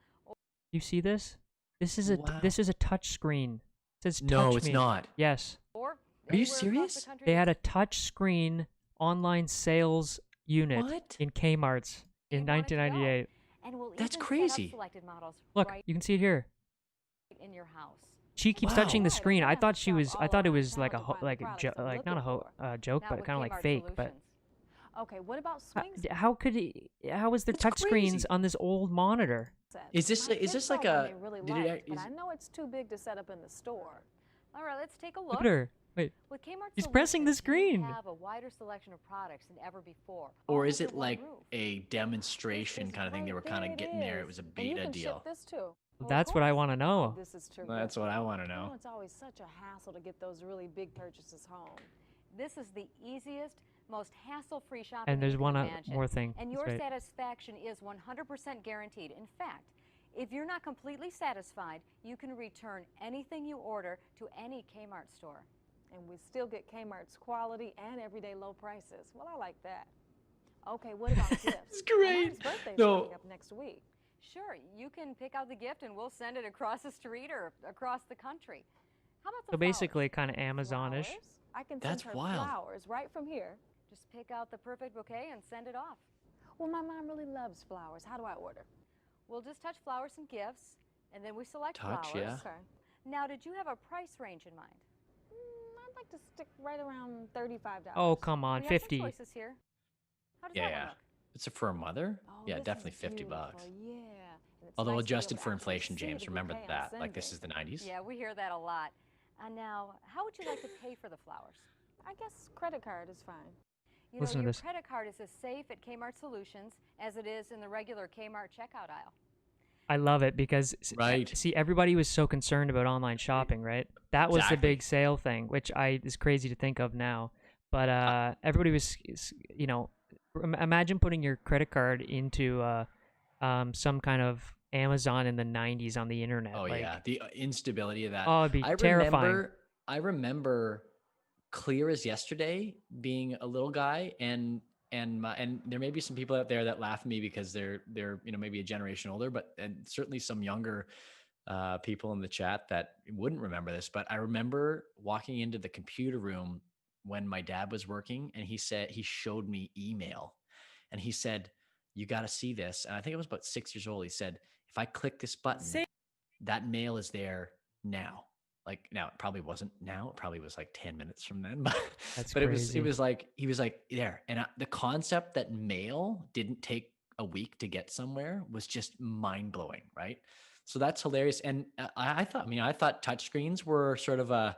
You see this? This is Wow. this is a touch screen. It says No, touch it's me. not. Yes. Or Are you anywhere across serious? the country. They had a touch screen online sales unit What? in Kmart's in Kmart as well. 1998. And we'll That's even crazy. set up selected models Look, right you can see it here. in your house. She keeps Wow. touching the Right, I screen. don't I have to thought she shop was. I all thought it around was like town a to find the like a products I'm like not a looking joke, Not but with kind of like Kmart fake. But Solutions. Okay, what about swing how could he? How is there That's touch screens crazy. on this old monitor? sets? Is this My is kids this saw like one a? they really Did it, liked, but is, I know it's too big to set up in the store. All right, let's take a Look look. at her. Wait. With Kmart He's pressing the Solutions, screen. We have a wider selection of products than ever before. or all is under it one like roof. a demonstration This is kind of thing? They were great. kind There of getting there. It is. was a And you beta can deal. ship this too. Well, of That's what I course. want to Oh, know. this is terrific. That's what I want to You know, know. it's always such a hassle to get those really big purchases home. This is the easiest, most hassle-free shopping And there's you one can imagine. more thing. And That's your right. satisfaction is 100% guaranteed. In fact, if you're not completely satisfied, you can return anything you order to any Kmart store. And we still get Kmart's quality and everyday low prices. Well, I like that. Okay, what about gifts? It's great. My birthday's No. coming up next week. Sure, you can pick out the gift and we'll send it across the street or across the country. How about the So flowers? basically, kind of Amazonish. Flowers? I can That's send her wild. flowers right from here. Just pick out the perfect bouquet and send it off. Well, my mom really loves flowers. How do I order? We'll just touch flowers and gifts, and then we select Touch, flowers. yeah. Okay. Now, did you have a price range in mind? I'd like to stick right around $35. Oh, come on, We have 50. some choices here. How does Yeah, that yeah. one look? It's for a mother. Oh, Yeah, this definitely is 50 beautiful. bucks. Yeah. And it's Although nice to be able adjusted to for actually inflation, see James. the Remember bouquet I'm that. Like this sending. is the 90s. Yeah, we hear that a lot. Now, how would you like to pay for the flowers? I guess credit card is fine. You Listen to know, your this. credit card is as safe at Kmart Solutions as it is in the regular Kmart checkout aisle. I love it because Right. see, everybody was so concerned about online shopping, right? That was the Exactly. big sale thing, which is crazy to think of now. But everybody was, you know, imagine putting your credit card into some kind of Amazon in the 90s on the internet. Oh like, yeah, the instability of that. Oh, it'd be terrifying. I remember clear as yesterday being a little guy, and there may be some people out there that laugh at me because they're you know maybe a generation older, but and certainly some younger people in the chat that wouldn't remember this. But I remember walking into the computer room when my dad was working, and he showed me email, and he said, "You got to see this." And I think I was about 6 years old. He said, "If I click this button, that mail is there now." Like now, it probably wasn't now. It probably was like 10 minutes from then. But That's but crazy. it was like he was like there, and the concept that mail didn't take a week to get somewhere was just mind blowing, right? So that's hilarious. And I thought touchscreens were sort of a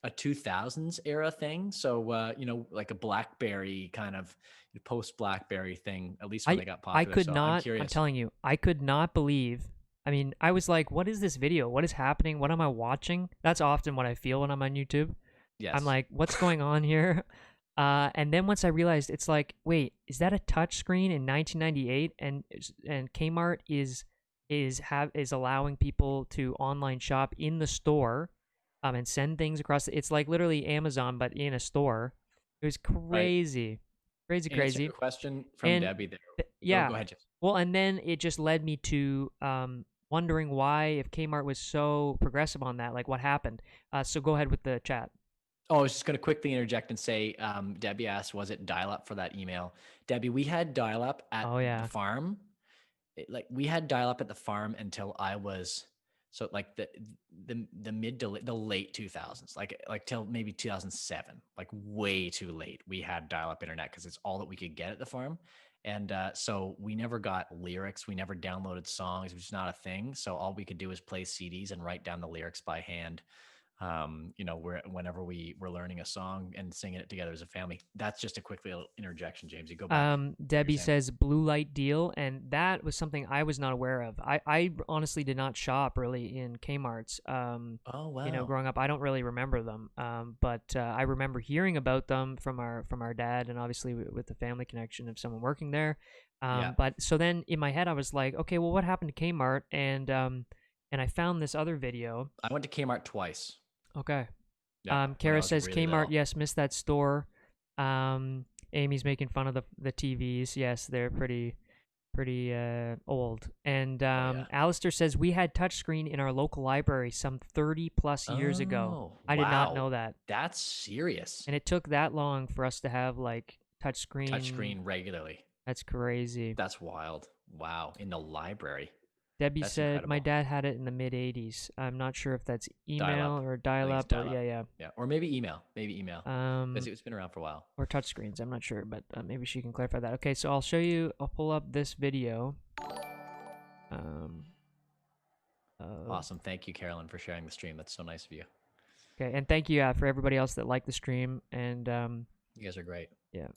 2000s era thing. So you know, like a BlackBerry kind of post BlackBerry thing. At least when they got popular. I could So not. I'm I'm curious. telling you, I could not believe. I mean, I was like, "What is this video? What is happening? What am I watching?" That's often what I feel when I'm on YouTube. Yes. I'm like, "What's going on here?" And then once I realized, it's like, "Wait, is that a touch screen in 1998?" And Kmart is allowing people to online shop in the store, and send things across. It's like literally Amazon, but in a store. It was crazy, Answer crazy. your question from And Debbie there. yeah. Go ahead, James. Well, and then it just led me to wondering why, if Kmart was so progressive on that, like what happened. So go ahead with the chat. Oh, I was just going to quickly interject and say, Debbie asked, was it dial-up for that email? Debbie, we had dial-up at Oh, yeah. the farm. We had dial-up at the farm until I was like the mid to the late 2000s, like till maybe 2007, like way too late. We had dial-up internet because it's all that we could get at the farm. And so we never got lyrics. We never downloaded songs. It was just not a thing. So all we could do was play CDs and write down the lyrics by hand. whenever we were learning a song and singing it together as a family. That's just a quick little interjection, James. You go back. Debbie says blue light deal, and that was something I was not aware of. I honestly did not shop really in Kmart's. Oh wow. Growing up, I don't really remember them. But I remember hearing about them from our dad, and obviously with the family connection of someone working there. But so then in my head, I was like, okay, well, what happened to Kmart? And I found this other video. I went to Kmart twice. Okay. Yeah, Kara says Kmart, yes, missed that store. Amy's making fun of the TVs. Yes, they're pretty old. And Alistair says we had touchscreen in our local library some 30 plus years ago. I did not know that. That's serious. And it took that long for us to have like touchscreen regularly. That's crazy. That's wild. Wow, in the librray. Debbie said incredible. My dad had it in the mid 80s. I'm not sure if that's email dial-up. Or dial-up. Yeah, or maybe email. Because it's been around for a while. Or touchscreens. I'm not sure, but maybe she can clarify that. Okay, so I'll pull up this video. Awesome. Thank you, Carolyn, for sharing the stream. That's so nice of you. Okay, and thank you for everybody else that liked the stream. And you guys are great. Yeah.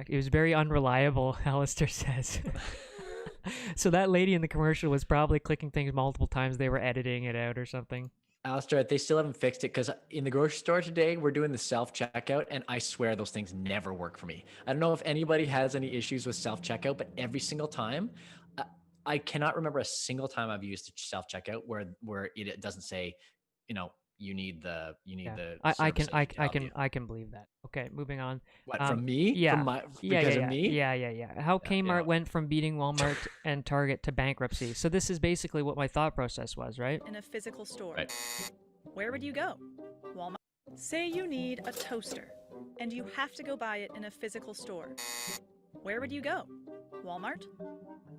It was very unreliable, Alistair says. So that lady in the commercial was probably clicking things multiple times. They were editing it out or something. Alistair, they still haven't fixed it because in the grocery store today, we're doing the self-checkout, and I swear those things never work for me. I don't know if anybody has any issues with self-checkout, but every single time, I cannot remember a single time I've used self-checkout where it doesn't say, you need the I can believe that. Okay, moving on. What, from me? Yeah. Because of me? Yeah. How Kmart went from beating Walmart and Target to bankruptcy. So this is basically what my thought process was, right? In a physical store. Right. Where would you go? Walmart. Say you need a toaster and you have to go buy it in a physical store. Where would you go? Walmart?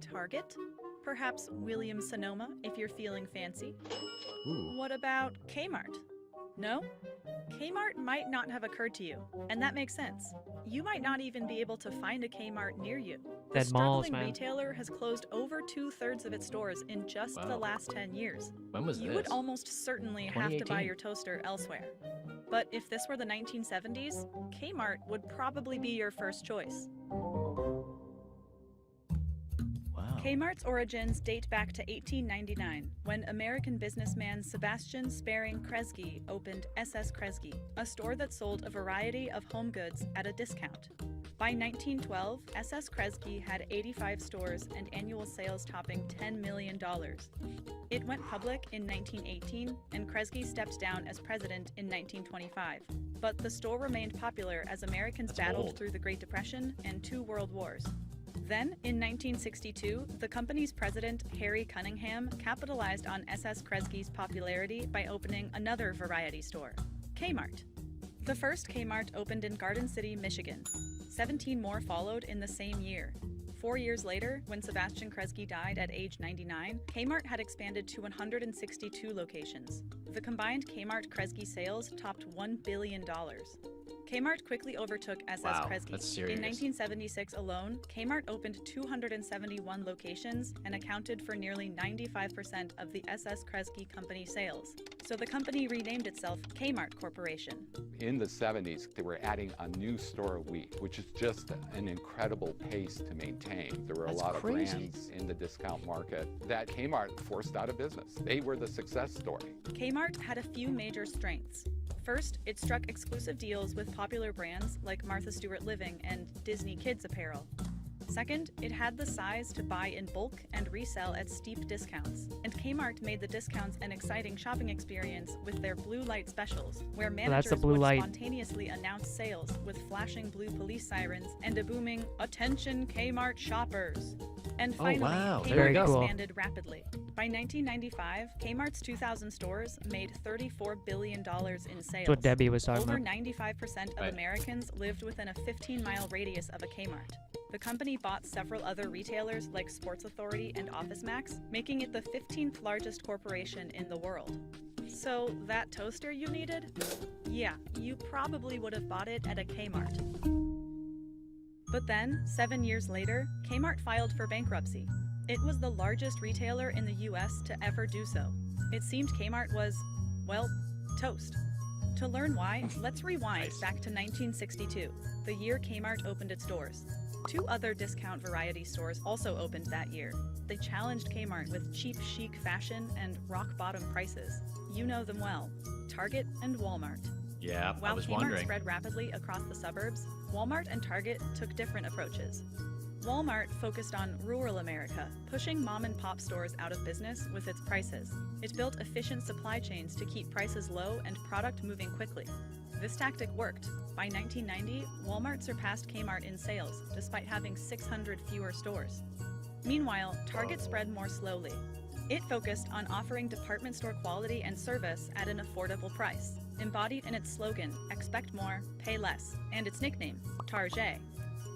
Target? Perhaps Williams Sonoma if you're feeling fancy. Ooh. What about Kmart? No? Kmart might not have occurred to you, and that makes sense. You might not even be able to find a Kmart near you. The Dead malls, struggling man. retailer has closed over 2/3 of its stores in just the last 10 years. When was You this? would almost certainly have to buy your toaster elsewhere. But if this were the 1970s, Kmart would probably be your first choice. Kmart's origins date back to 1899, when American businessman Sebastian Sparing Kresge opened SS Kresge, a store that sold a variety of home goods at a discount. By 1912, SS Kresge had 85 stores and annual sales topping $10 million. It went public in 1918, and Kresge stepped down as president in 1925. But the store remained popular as Americans battled through the Great Depression and 2 world wars. Then, in 1962, the company's president, Harry Cunningham, capitalized on SS Kresge's popularity by opening another variety store, Kmart. The first Kmart opened in Garden City, Michigan. 17 more followed in the same year. 4 years later, when Sebastian Kresge died at age 99, Kmart had expanded to 162 locations. The combined Kmart-Kresge sales topped $1 billion. Kmart quickly overtook SS Kresge. That's serious. In 1976 alone, Kmart opened 271 locations and accounted for nearly 95% of the SS Kresge company sales. So the company renamed itself Kmart Corporation. In the 70s, they were adding a new store a week, which is just an incredible pace to maintain. There were a lot of brands in the discount market that Kmart forced out of business. They were the success story. Kmart had a few major strengths. First, it struck exclusive deals with popular brands like Martha Stewart Living and Disney Kids apparel. Second, it had the size to buy in bulk and resell at steep discounts. And Kmart made the discounts an exciting shopping experience with their blue light specials, where managers would spontaneously announce sales with flashing blue police sirens and a booming, "Attention Kmart shoppers!" And finally, Kmart expanded rapidly. By 1995, Kmart's 2,000 stores made $34 billion in sales. That's what Debbie was talking Over about. 95% of Americans lived within a 15-mile radius of a Kmart. The company bought several other retailers like Sports Authority and OfficeMax, making it the 15th largest corporation in the world. So, that toaster you needed? Yeah, you probably would have bought it at a Kmart. But then, 7 years later, Kmart filed for bankruptcy. It was the largest retailer in the US to ever do so. It seemed Kmart was, well, toast. To learn why, let's rewind back to 1962, the year Kmart opened its doors. 2 other discount variety stores also opened that year. They challenged Kmart with cheap chic fashion and rock-bottom prices. You know them well, Target and Walmart. Yeah, I While was Kmart wondering. spread rapidly across the suburbs, Walmart and Target took different approaches. Walmart focused on rural America, pushing mom-and-pop stores out of business with its prices. It built efficient supply chains to keep prices low and product moving quickly. This tactic worked. By 1990, Walmart surpassed Kmart in sales, despite having 600 fewer stores. Meanwhile, Target spread more slowly. It focused on offering department store quality and service at an affordable price, embodied in its slogan, expect more, pay less, and its nickname, Target.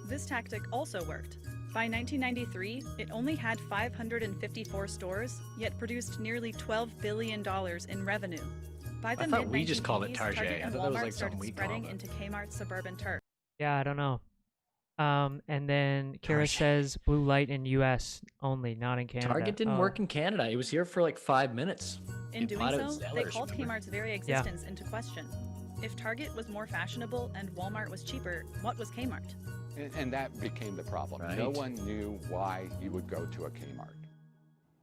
This tactic also worked. By 1993, it only had 554 stores, yet produced nearly $12 billion in revenue. By the I thought we mid-1980s, just called it Target. Target I and thought that was Walmart like something started we spreading called it. into Kmart's suburban turf. Yeah, I don't know. And then Kara Target. says blue light in U.S. only, not in Canada. Target didn't Oh. work in Canada. It was here for like 5 minutes. In It doing bought it so, at they Zellers, called remember? Kmart's very existence into question. If Target was more fashionable and Walmart was cheaper, what was Kmart? And that became the problem. No Right. one knew why you would go to a Kmart.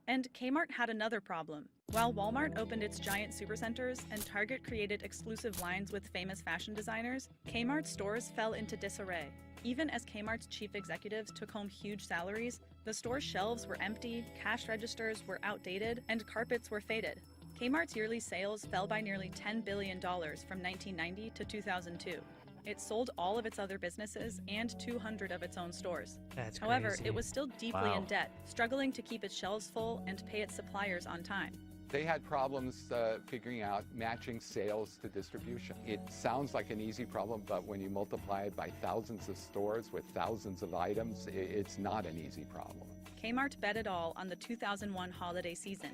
And Kmart had another problem. While Walmart opened its giant supercenters and Target created exclusive lines with famous fashion designers, Kmart's stores fell into disarray. Even as Kmart's chief executives took home huge salaries, the store's shelves were empty, cash registers were outdated, and carpets were faded. Kmart's yearly sales fell by nearly $10 billion from 1990 to 2002. It sold all of its other businesses and 200 of its own stores. That's However, crazy. it was still deeply Wow. in debt, struggling to keep its shelves full and pay its suppliers on time. They had problems figuring out matching sales to distribution. It sounds like an easy problem, but when you multiply it by thousands of stores with thousands of items, it's not an easy problem. Kmart bet it all on the 2001 holiday season.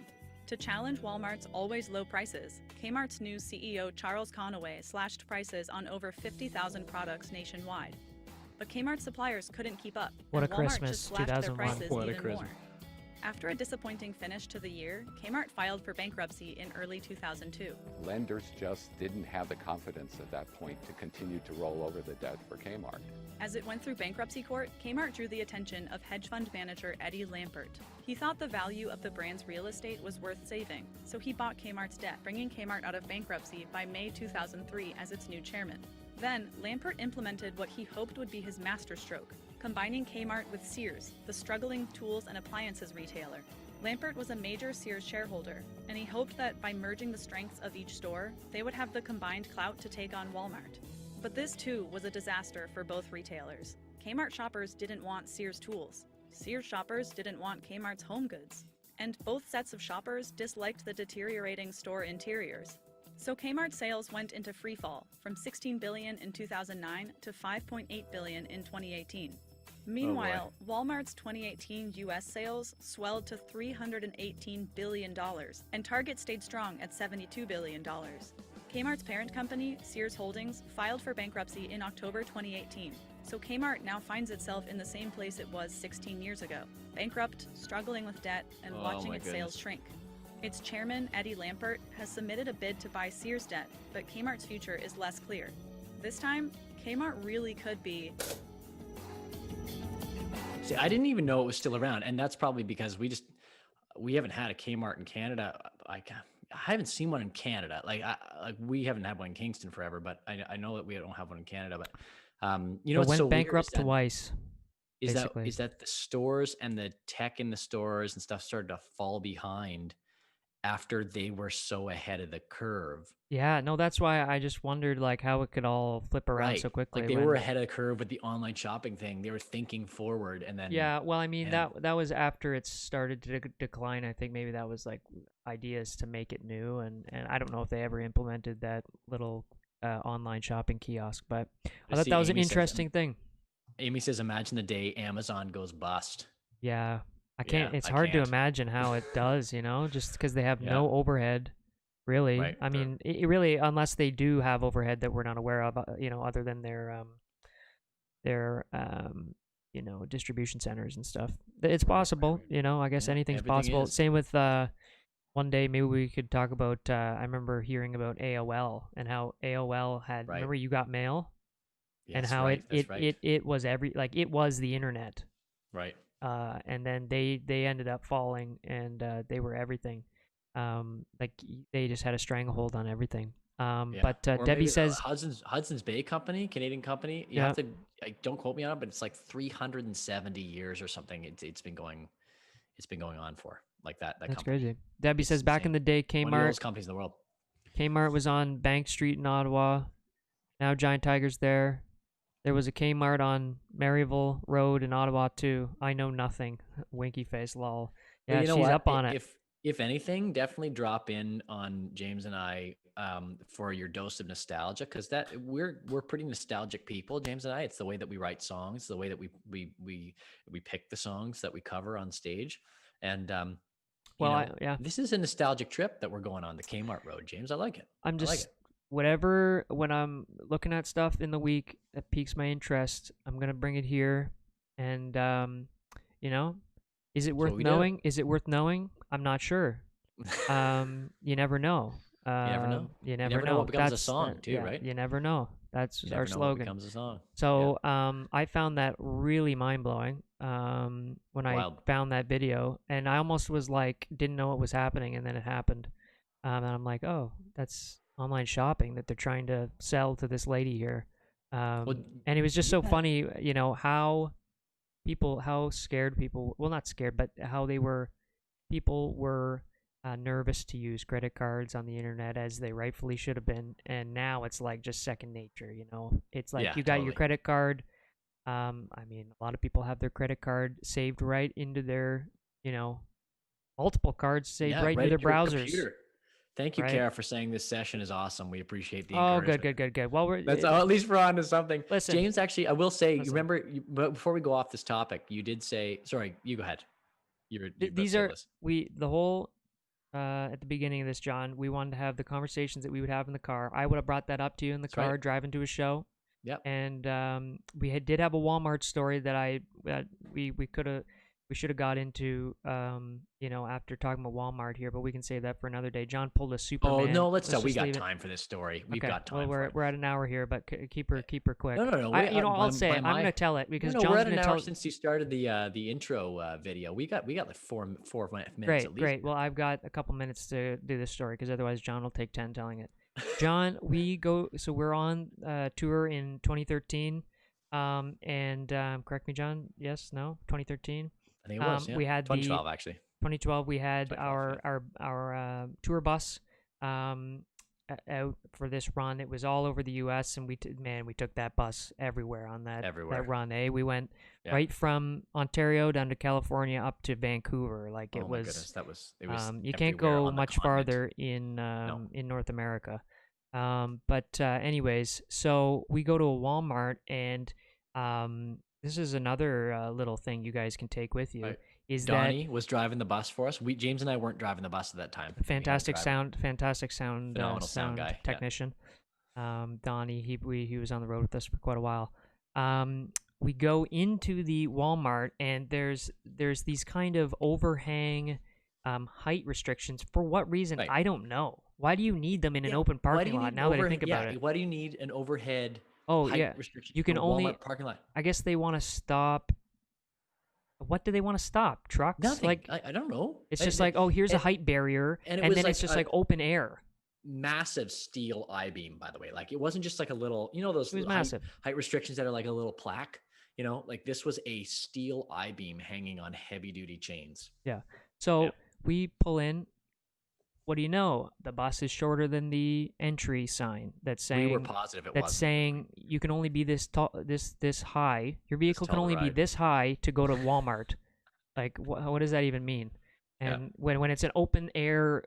To challenge Walmart's always low prices, Kmart's new CEO Charles Conaway slashed prices on over 50,000 products nationwide. But Kmart suppliers couldn't keep up, What and a Walmart Christmas, just slashed their 2001. prices What a even Christmas. more. After a disappointing finish to the year, Kmart filed for bankruptcy in early 2002. Lenders just didn't have the confidence at that point to continue to roll over the debt for Kmart. As it went through bankruptcy court, Kmart drew the attention of hedge fund manager Eddie Lampert. He thought the value of the brand's real estate was worth saving, so he bought Kmart's debt, bringing Kmart out of bankruptcy by May 2003 as its new chairman. Then, Lampert implemented what he hoped would be his masterstroke, combining Kmart with Sears, the struggling tools and appliances retailer. Lampert was a major Sears shareholder, and he hoped that by merging the strengths of each store, they would have the combined clout to take on Walmart. But this too was a disaster for both retailers. Kmart shoppers didn't want Sears tools. Sears shoppers didn't want Kmart's home goods. And both sets of shoppers disliked the deteriorating store interiors. So Kmart sales went into freefall from $16 billion in 2009 to $5.8 billion in 2018. Meanwhile, Walmart's 2018 U.S. sales swelled to $318 billion, and Target stayed strong at $72 billion. Kmart's parent company, Sears Holdings, filed for bankruptcy in October 2018, so Kmart now finds itself in the same place it was 16 years ago, bankrupt, struggling with debt, and Oh watching my its sales goodness. shrink. Its chairman, Eddie Lampert, has submitted a bid to buy Sears debt, but Kmart's future is less clear. This time, Kmart really could be... See, I didn't even know it was still around, and that's probably because we haven't had a Kmart in Canada. I haven't seen one in Canada. Like we haven't had one in Kingston forever, but I know that we don't have one in Canada. But you know, It what's went so weird bankrupt twice. is basically. that the stores and the tech in the stores and stuff started to fall behind after they were so ahead of the curve. Yeah, no, that's why I just wondered like how it could all flip around so quickly. Like they when- were ahead of the curve with the online shopping thing. They were thinking forward, and then Yeah, well, I mean Yeah. that was after it started to decline. I think maybe that was like ideas to make it new, and I don't know if they ever implemented that little online shopping kiosk, but I thought see, that was an Amy says- interesting thing. Amy says, "Imagine the day Amazon goes bust." Yeah, I Yeah, can't. It's I hard can't. to imagine how it does, just because they have Yeah. no overhead. Really, Right, I they're- mean, it really, unless they do have overhead that we're not aware of, other than their distribution centers and stuff. It's possible, I guess Yeah, anything's everything possible. is. Same with one day maybe we could talk about. I remember hearing about AOL and how AOL had. Right. Remember, you got mail, and Yes, how right. That's right. it was it was the internet. Right. And then they ended up falling, and they were everything. They just had a stranglehold on everything. Yeah. But Or Debbie maybe says, Hudson's Bay Company, Canadian company. You yeah, have to, don't quote me on it, but it's like 370 years or something. It's been going on for like that that's company. crazy. Debbie It's says back in insane. the day, One of the Kmart oldest companies in the world. Kmart was on Bank Street in Ottawa. Now Giant Tiger's there. There was a Kmart on Maryville Road in Ottawa too. I know nothing. Winky face, lol. But Yeah, you know she's what? up on it. If anything, definitely drop in on James and I for your dose of nostalgia, because that we're pretty nostalgic people, James and I. It's the way that we write songs, the way that we pick the songs that we cover on stage, and Well, yeah. this is a nostalgic trip that we're going on the Kmart Road, James. I like it. I'm I like just it. whatever when I'm looking at stuff in the week that piques my interest, I'm gonna bring it here, and is it worth what we do. knowing? Is it worth knowing? I'm not sure. You never know. You never know. You never know. what becomes a That's song too, yeah, right? You never know. That's You our never know what slogan. becomes a song. So I found that really mind blowing when I Wild. found that video, and I almost was like didn't know what was happening, and then it happened, and I'm like, oh, that's online shopping that they're trying to sell to this lady here, and it was just so funny, how scared people, well, not scared, but how people were nervous to use credit cards on the internet, as they rightfully should have been, and now it's like just second nature. It's like Yeah, you got your totally. credit card. I mean, a lot of people have their credit card saved right into their, multiple cards saved right into their to your browsers. computer. Thank you, right? Kara, for saying this session is awesome. We appreciate the Oh, encouragement. good. Well, At least we're on to something. Listen, James, actually, I will say, listen. remember, but before we go off this topic, you did say, sorry, you go ahead. These are the whole at the beginning of this, John. We wanted to have the conversations that we would have in the car. I would have brought that up to you in the car driving to a show. Yep. And did have a Walmart story that we should have got into after talking about Walmart here, but we can save that for another day. John pulled a Superman. Oh no, let's tell. We just got leave it. time for this story. We've Okay. got time. Well, we're at an hour here, but keep her quick. No. I'll say it. I'm gonna tell it because John's we're at an gonna hour tell. since you started the intro video. We got like four minutes Great, at least. great. Well, I've got a couple minutes to do this story because otherwise John will take 10 telling it. John, so we're on tour in 2013. And correct me, John. Yes, no, 2013. I think it was. Yeah. We had 2012 actually. 2012. We had our tour bus out for this run. It was all over the U.S. and we took that bus everywhere on that run. We went right from Ontario down to California up to Vancouver. Like it was. That was. It was. You can't go much farther in North America. But anyways, so we go to a Walmart, and this is another little thing you guys can take with you. Right. Is Donnie was driving the bus for us. James and I weren't driving the bus at that time. Fantastic sound Phenomenal sound guy. technician. Donnie, he was on the road with us for quite a while. We go into the Walmart, and there's these kind of overhang height restrictions. For what reason? Right. I don't know. Why do you need them in an open parking lot? Now that I think about it, why do you need an overhead height restriction? You can only Walmart parking lot. I guess they want to stop. What do they want to stop? Trucks? Nothing. Like I don't know. It's just like, oh, here's a height barrier, and then it's just like open air. Massive steel I-beam, by the way. Like it wasn't just like a little, those massive height restrictions that are like a little plaque. Like this was a steel I-beam hanging on heavy duty chains. Yeah. So we pull in. What do you know? The bus is shorter than the entry sign that's saying. We were positive it was. That's saying you can only be this tall, this high. Your vehicle can only be this high to go to Walmart. Like, what does that even mean? And when it's an open air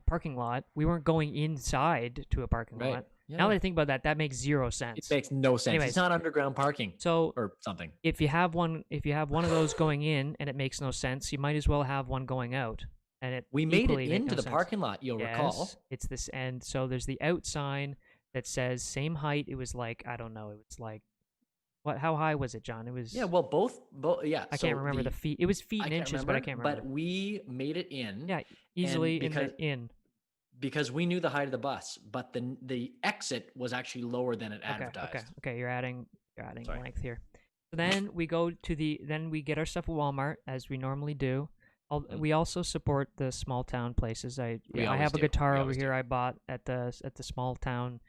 parking lot, we weren't going inside to a parking lot. Yeah. Now that I think about that, that makes zero sense. It makes no sense. Anyways, it's not underground parking. Or something. If you have one of those going in and it makes no sense, you might as well have one going out. And we made it into the parking lot, you'll recall. It's this, and so there's the out sign that says same height. It was like, I don't know, it was like What? How high was it, John? It was. Yeah, well, both. Yeah, I can't remember the feet. It was feet I and can't inches, remember, but I can't remember. But we made it in. Yeah, easily because, in. Because we knew the height of the bus, but the exit was actually lower than it advertised. Okay. You're adding length here. So then we go to then we get our stuff at Walmart as we normally do. We also support the small town places. I have a guitar over here I bought at the small town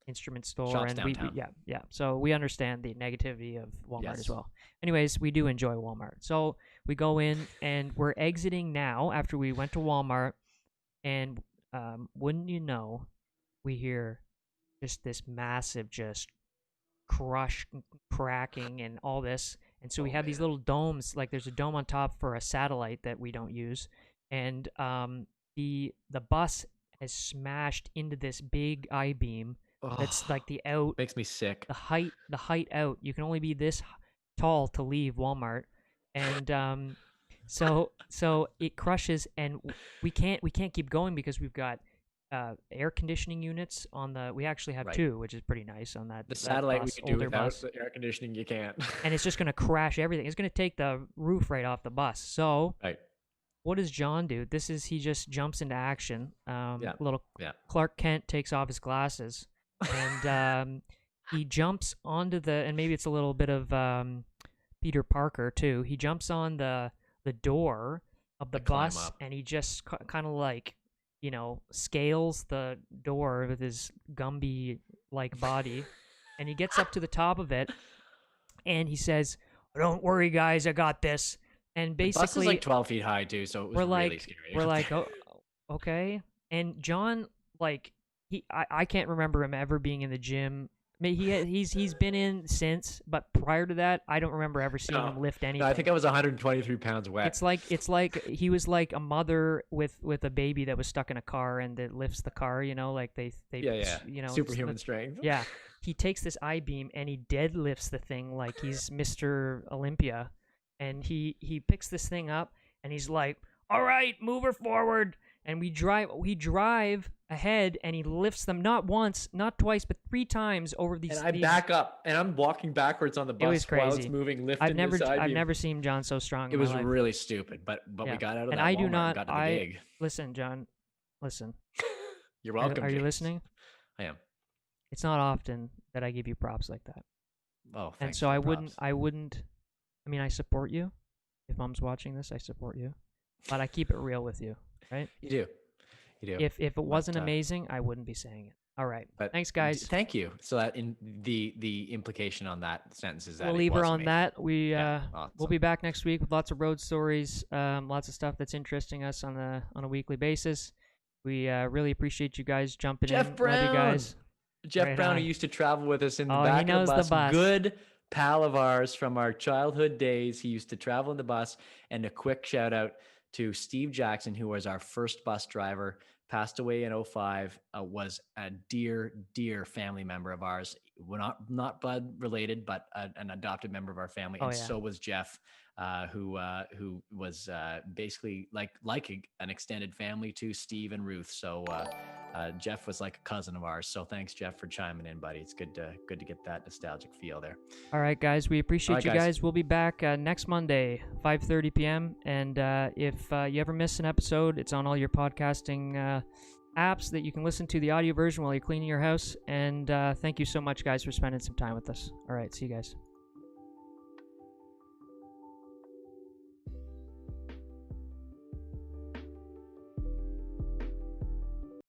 instrument store. Shops and downtown. yeah. So we understand the negativity of Walmart as Yes. well. Anyways, we do enjoy Walmart. So we go in and we're exiting now after we went to Walmart, and wouldn't you know, we hear just this massive cracking and all this. And so we have these little domes, like there's a dome on top for a satellite that we don't use, and the bus has smashed into this big I-beam that's like the out. Makes me sick. The height out. You can only be this tall to leave Walmart, and so it crushes, and we can't keep going because we've got air conditioning units on the. We actually have two, which is pretty nice on that. The satellite bus, we could do older without bus. the air conditioning. You can't. And it's just going to crash everything. It's going to take the roof right off the bus. So, what does John do? He just jumps into action. Clark Kent takes off his glasses, and he jumps onto and maybe it's a little bit of Peter Parker too. He jumps on the door of the bus, and he just kind of like, scales the door with his Gumby-like body, and he gets up to the top of it, and he says, "Don't worry, guys, I got this." And basically, the bus is like 12 feet high too, so it was really scary. We're like, oh, okay. And John, like, I can't remember him ever being in the gym. I mean, he's been in since, but prior to that, I don't remember ever seeing him lift anything. No, I think I was 123 pounds wet. It's like he was like a mother with a baby that was stuck in a car and that lifts the car. Like they superhuman strength. Yeah, he takes this I-beam and he deadlifts the thing like he's Mr. Olympia, and he picks this thing up and he's like, "All right, move her forward." And we drive ahead, and he lifts them not once, not twice, but 3 times over these. And I back up, and I'm walking backwards on the bus while it's moving, lifting I've never seen John so strong. It was really stupid, but we got out of that Walmart and got to the gig. Listen, John, listen. You're welcome. Are you listening? I am. It's not often that I give you props like that. Oh, thanks. And so I wouldn't. I mean, I support you. If Mom's watching this, I support you, but I keep it real with you. Right? You do. If it wasn't amazing, I wouldn't be saying it. All right. But thanks, guys. Thank you. So that in the implication on that sentence is that we'll leave her on that. Awesome. We'll be back next week with lots of road stories, lots of stuff that's interesting us on a weekly basis. We really appreciate you guys jumping in. Jeff Brown. Love you guys. Jeff Brown, who used to travel with us in the back of the bus. Good pal of ours from our childhood days. He used to travel in the bus. And a quick shout out to Steve Jackson, who was our first bus driver, passed away in 2005, was a dear family member of ours. We're not blood related, but an adopted member of our family. So was Jeff, who was basically like an extended family to Steve and Ruth. So Jeff was like a cousin of ours. So thanks, Jeff, for chiming in, buddy. It's good to get that nostalgic feel there. All right, guys. We appreciate you guys. We'll be back next Monday, 5:30 p.m. And if you ever miss an episode, it's on all your podcasting apps that you can listen to the audio version while you're cleaning your house. And thank you so much, guys, for spending some time with us. All right. See you guys.